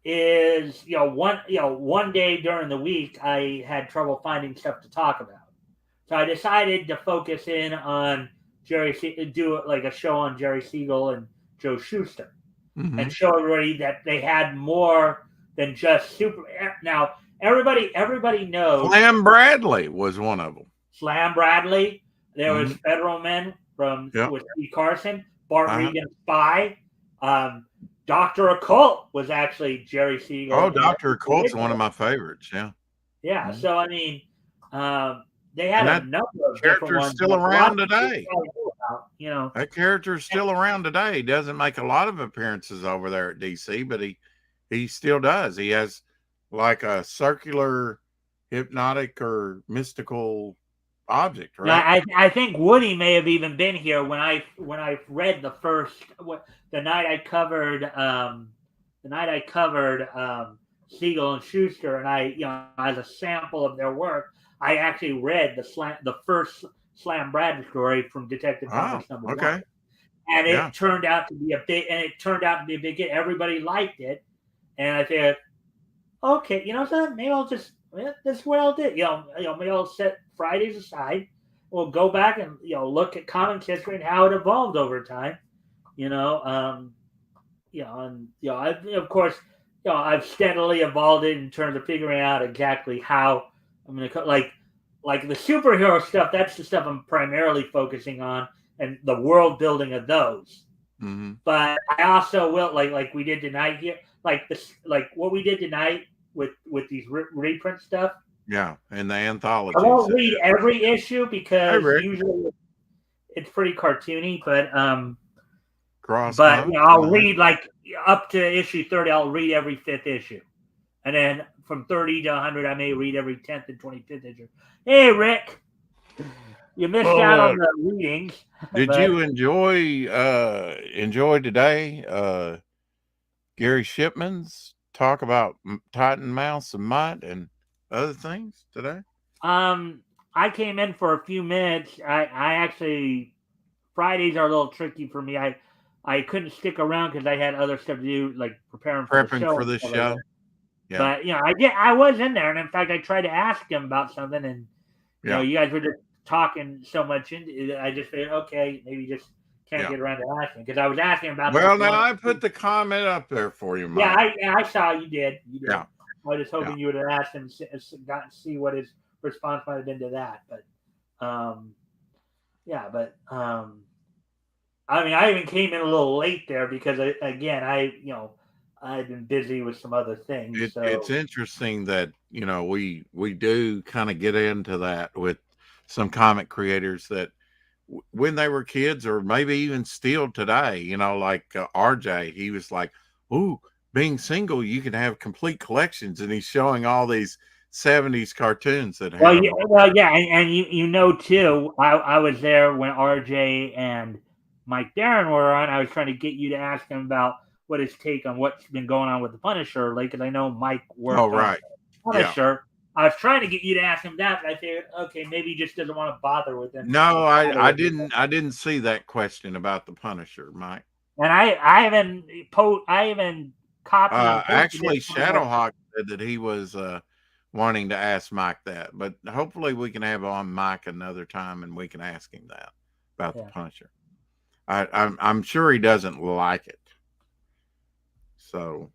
is, one day during the week, I had trouble finding stuff to talk about. So I decided to focus in on do a show on Jerry Siegel and Joe Shuster. Mm-hmm. And show everybody that they had more than just super. Now everybody knows Slam Bradley was one of them. Slam Bradley. There was Federal Men with Steve Carson, Bart Regan Spy. Dr. Occult was actually Jerry Siegel. Oh, Dr. Occult's one of my favorites. Yeah. Yeah. Mm-hmm. So I mean, they had a number of different ones. Still around today. That character's still around today. He doesn't make a lot of appearances over there at DC, but he still does. He has like a circular hypnotic or mystical object, right? I think Woody may have even been here when I read the night I covered Siegel and Schuster, and I as a sample of their work, I actually read the first Slam Bradley story from Detective Comics number 1. And it turned out to be a big hit. Everybody liked it. And I said, okay, something, maybe I'll just, this is what I'll do. Maybe I'll set Fridays aside. We'll go back and, look at comics history and how it evolved over time. Of course, I've steadily evolved it in terms of figuring out exactly how I'm going to, like the superhero stuff, that's the stuff I'm primarily focusing on, and the world building of those. Mm-hmm. But I also will, like we did tonight here, like what we did tonight with these reprint stuff. Yeah, and the anthology. I won't read every issue because usually it's pretty cartoony, but I'll read up to issue 30. I'll read every 5th issue, and then from 30 to 100, I may read every 10th and 25th issue. Hey, Rick, you missed out on the readings. Did you enjoy today Gary Shipman's talk about Titan Mouse and Might and other things today? I came in for a few minutes. I actually, Fridays are a little tricky for me. I couldn't stick around because I had other stuff to do, like prepping for this show. Yeah. But I was in there, and in fact, I tried to ask him about something, and you guys were just talking so much into it. I just figured, okay, maybe just can't get around to asking, because I was asking about. Well, now I put the comment up there for you, Mike. Yeah, I saw you did. Yeah. I was just hoping you would have asked him, got to see what his response might have been to that, but I mean, I even came in a little late there because I I've been busy with some other things. It's interesting that we do kind of get into that with some comic creators that when they were kids, or maybe even still today, like RJ, he was like, "Ooh, being single, you can have complete collections," and he's showing all these '70s cartoons that Well, have. yeah, and you know too. I was there when RJ and Mike Darren were on. I was trying to get you to ask him about what his take on what's been going on with the Punisher, like, because I know Mike Oh, worked on right, yeah. Punisher. I was trying to get you to ask him that, but I figured, okay, maybe he just doesn't want to bother with him. No, I didn't see that question about the Punisher, Mike. And I haven't copy and pasted Actually, it from what. Shadowhawk said that he was wanting to ask Mike that, but hopefully we can have on Mike another time and we can ask him that about the Yeah. Punisher. I'm sure he doesn't like it. So.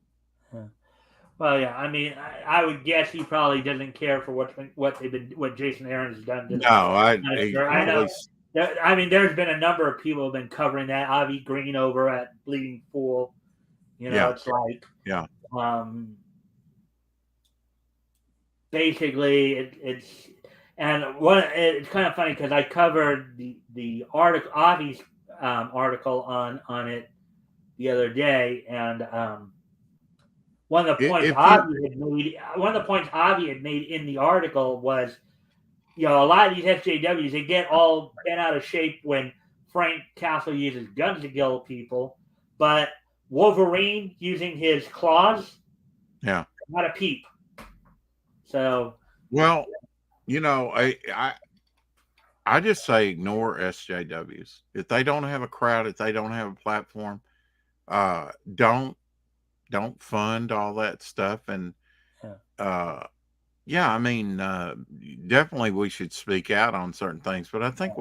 Well, yeah. I mean, I would guess he probably doesn't care for what Jason Aaron's done to No, the he Punisher. I know. probably. I mean, there's been a number of people who have been covering that. Avi Green over at Bleeding Pool. Yeah, It's like, yeah. Basically it's it's kind of funny because I covered the article, Avi's article on it the other day, and one of the points If you, Avi had made in the article was, a lot of these SJWs, they get all bent out of shape when Frank Castle uses guns to kill people, but Wolverine using his claws, yeah. not a peep. So, Well, I just say ignore SJWs. If they don't have a crowd, if they don't have a platform, don't fund all that stuff. And yeah, I mean, definitely we should speak out on certain things. But I think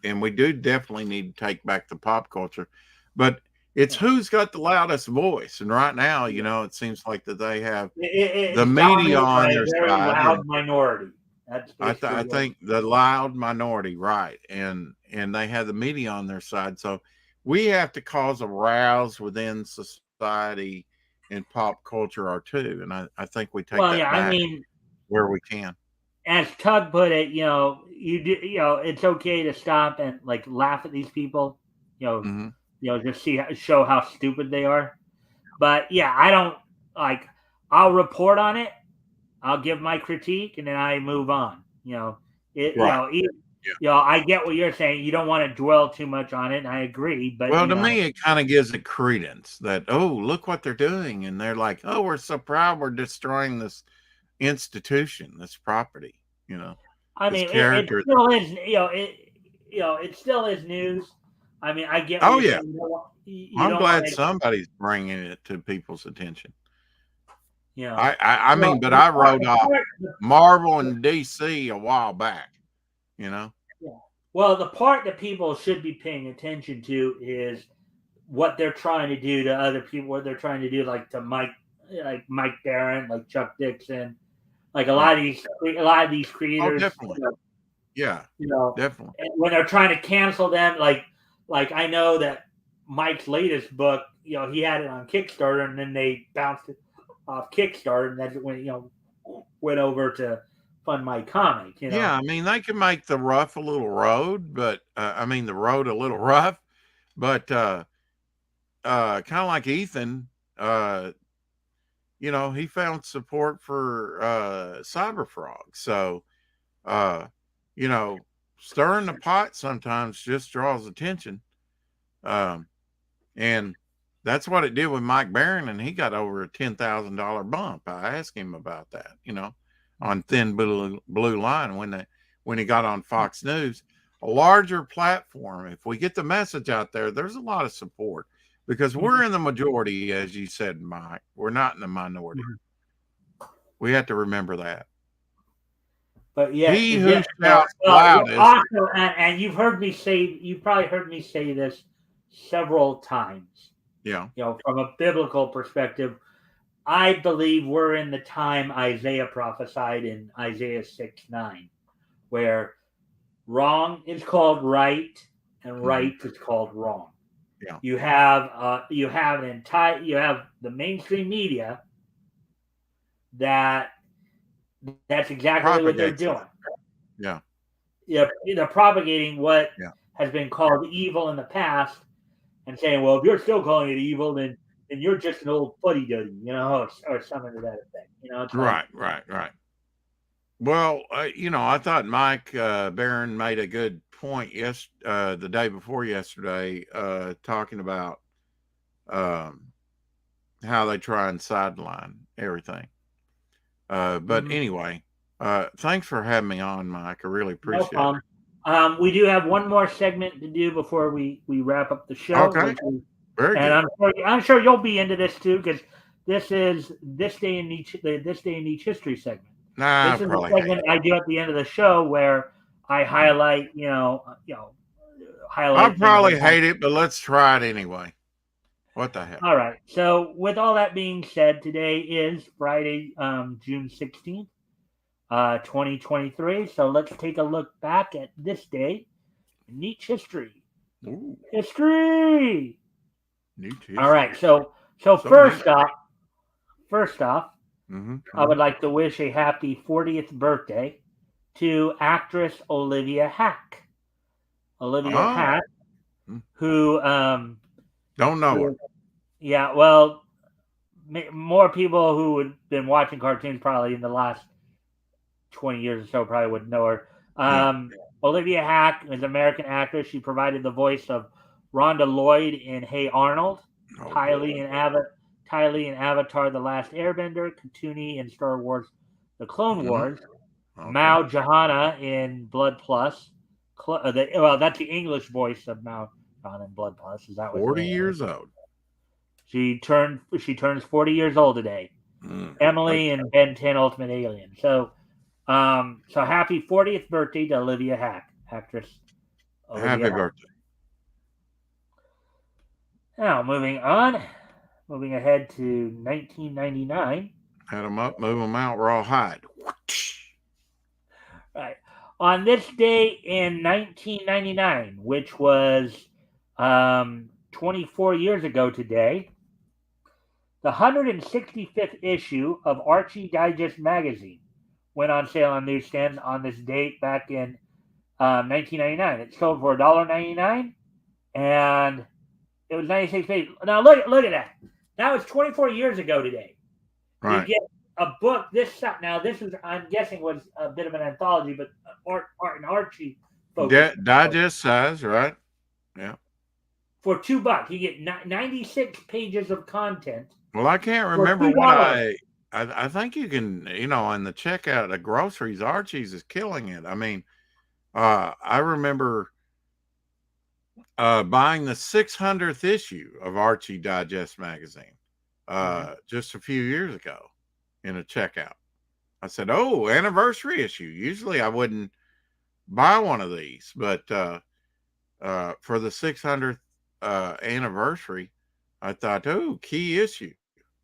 and we do definitely need to take back the pop culture. But it's who's got the loudest voice. And right now, it seems like that they have the it's media dominated by on a their very side. loud minority. That's basically I think the loud minority, right, and they have the media on their side. So we have to cause a rouse within society and pop culture or two, and I think we take Well, that yeah. I back mean, where we can. as Tug put it, it's okay to stop and like laugh at these people. Hmm. Just show how stupid they are. But yeah, I don't like. I'll report on it. I'll give my critique, and then I move on. Right. I get what you're saying. You don't want to dwell too much on it, and I agree. But Well, to me, it kind of gives it credence that, oh, look what they're doing, and they're like, oh, we're so proud we're destroying this institution, this property, I this mean, it character. still is. It still is news. I mean, I get what Oh you're yeah, saying. You I'm don't want glad to. somebody's bringing it to people's attention. You know, I well, mean, but I wrote off Marvel and DC a while back, yeah. Well, the part that people should be paying attention to is what they're trying to do to other people. What they're trying to do, like to Mike Barron, like Chuck Dixon, like a lot of these Oh, creators. definitely. Yeah, definitely. When they're trying to cancel them, like I know that Mike's latest book, he had it on Kickstarter, and then they bounced it off Kickstarter, and that's when went over to fund my comic. Yeah, I mean, they can make the rough a little road, but I mean, the road a little rough, but kind of like Ethan, he found support for Cyberfrog. So, uh, stirring the pot sometimes just draws attention. Um, and that's what it did with Mike Barron, and he got over a $10,000 bump. I asked him about that, on Thin Blue Line when he got on Fox News, a larger platform. If we get the message out there, there's a lot of support because we're in the majority, as you said, Mike. We're not in the minority. We have to remember that. But yeah, He who shouts loudest. Also, and you've probably heard me say this several times. Yeah. From a biblical perspective, I believe we're in the time Isaiah prophesied in Isaiah 6:9, where wrong is called right and right is called wrong. Yeah. You have you have the mainstream media that's exactly what they're Propagates it. doing. Yeah. They're propagating what Yeah. has been called evil in the past, and saying, well, if you're still calling it evil, then you're just an old fuddy duddy, or something to that effect. It's Right. like, Right. Right. Well, I thought Mike Barron made a good point the day before yesterday, talking about um, how they try and sideline everything. But anyway, thanks for having me on, Mike. I really no appreciate it. problem. We do have one more segment to do before we wrap up the show. Okay. Very good. And I'm sure you'll be into this too, because this is this day in each history segment. Nah, This is a segment I do at the end of the show where I highlight, highlight. I'll probably hate it, but let's try it anyway. What the hell? All right. So, with all that being said, today is Friday, June 16th, 2023. So, let's take a look back at this day in Nietzsche history. Ooh. History. Nietzsche history. All right. So first off, I would like to wish a happy 40th birthday to actress Olivia Hack. Hack, who don't know her. Yeah, well, more people who have been watching cartoons probably in the last 20 years or so probably would know her. Olivia Hack is an American actress. She provided the voice of Rhonda Lloyd in Hey Arnold, Ty Lee in Avatar: The Last Airbender, Katuni in Star Wars: The Clone Wars, Mao Johanna in Blood Plus. That's the English voice of Mao Johanna in Blood Plus. Is that 40 years old? She turns 40 years old today. Emily and Ben 10 Ultimate Alien. So happy 40th birthday to Olivia Hack, actress. Happy birthday. Now, moving ahead to 1999. Had them up, move them out, rawhide. Right. On this day in 1999, which was 24 years ago today, the 165th issue of Archie Digest magazine went on sale on newsstands on this date back in 1999. It sold for $1.99, and it was 96 pages. Now look at that. That was 24 years ago today. Right. You get a book. Now this is, I'm guessing, was a bit of an anthology, but Art and Archie focus. Digest size, right? Yeah. For $2, you get 96 pages of content. Well, I can't remember what I think you can, in the checkout at groceries, Archie's is killing it. I mean, I remember buying the 600th issue of Archie Digest magazine just a few years ago in a checkout. I said, oh, anniversary issue. Usually I wouldn't buy one of these, but for the 600th anniversary, I thought, oh, key issue.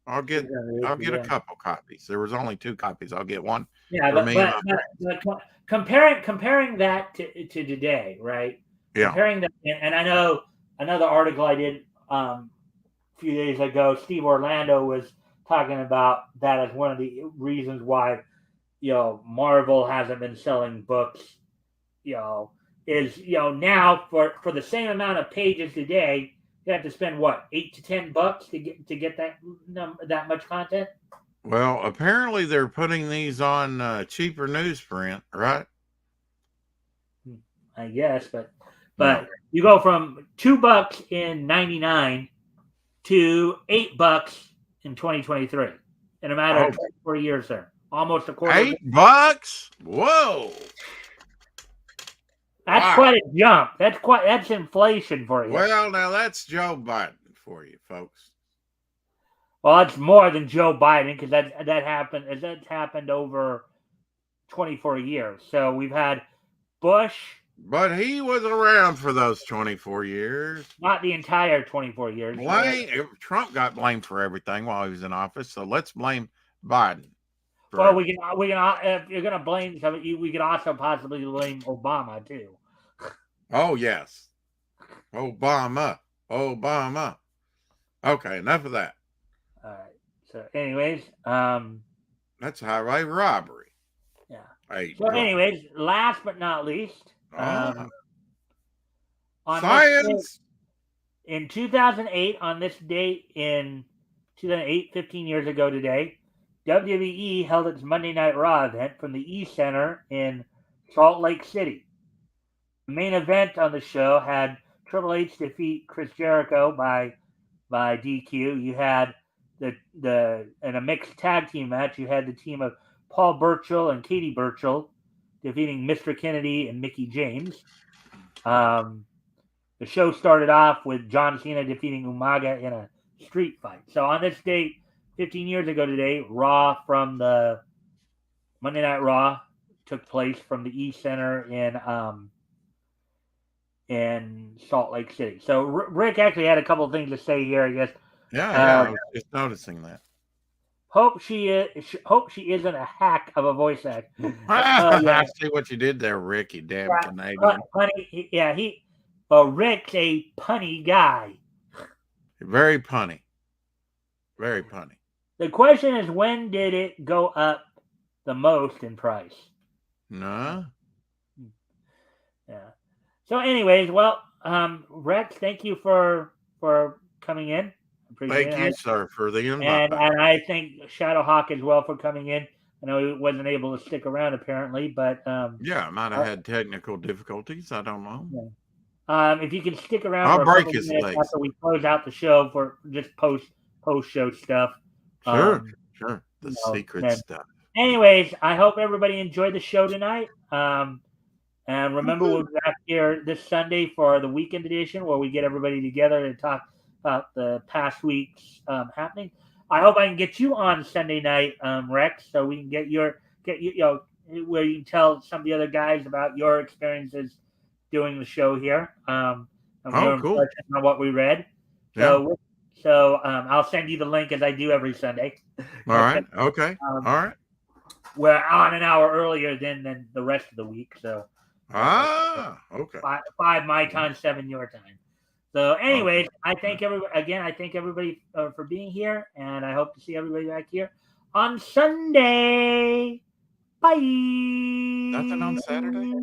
I'll get a couple copies. There was only 2 copies. I'll get one. Yeah, but comparing that to today, right? Yeah. Comparing that, and I know another article I did a few days ago, Steve Orlando was talking about that as one of the reasons why Marvel hasn't been selling books. Is now for the same amount of pages today, you have to spend what, $8 to $10 to get that much content. Well, apparently they're putting these on cheaper newsprint, right? I guess, but you go from $2 in '99 to $8 in 2023 in a matter of 24 years, sir. Almost a quarter. $8? Whoa! That's quite a jump. That's inflation for you. Well, now that's Joe Biden for you, folks. Well, it's more than Joe Biden, because that's happened over 24 years. So we've had Bush. But he was around for those 24 years. Not the entire 24 years. Trump got blamed for everything while he was in office, so let's blame Biden. Well, we can. If you're going to blame somebody, we could also possibly blame Obama too. Oh yes, Obama. Obama. Okay, enough of that. All right. So, anyways, That's highway robbery. yeah. Hey, So, anyways, last but not least, on science. In 2008, on this date in 2008, 15 years ago today, WWE held its Monday Night Raw event from the E Center in Salt Lake City. The main event on the show had Triple H defeat Chris Jericho by DQ. You had in a mixed tag team match, you had the team of Paul Burchill and Katie Burchill defeating Mr. Kennedy and Mickey James. The show started off with John Cena defeating Umaga in a street fight. So on this date, 15 years ago today, Raw from the Monday Night Raw took place from the E Center in Salt Lake City. So Rick actually had a couple of things to say here, I guess. Yeah, I was just noticing that. Hope she isn't a hack of a voice actor. I see what you did there, Rick, you damn Canadian. Punny, Rick's a punny guy. Very punny. Very punny. The question is, when did it go up the most in price? No. Yeah. So, anyways, well, Rex, thank you for coming in. Thank you, sir, for the invite. And I thank Shadowhawk as well for coming in. I know he wasn't able to stick around apparently, but yeah, I might have had technical difficulties. I don't know. Yeah. If you can stick around, I'll for break his legs after we close out the show for just post show stuff. Sure. The secret stuff. Anyways, I hope everybody enjoyed the show tonight. And remember, we'll be back here this Sunday for the weekend edition, where we get everybody together and talk about the past week's happening. I hope I can get you on Sunday night, Rex, so we can get you where you can tell some of the other guys about your experiences doing the show here. And your cool. impressions on what we read. So I'll send you the link as I do every Sunday. All right. Okay. All right. We're on an hour earlier than the rest of the week, so. Okay. 5 my time, 7 your time. So, anyways, I thank everybody for being here, and I hope to see everybody back here on Sunday. Bye. Nothing on Saturday?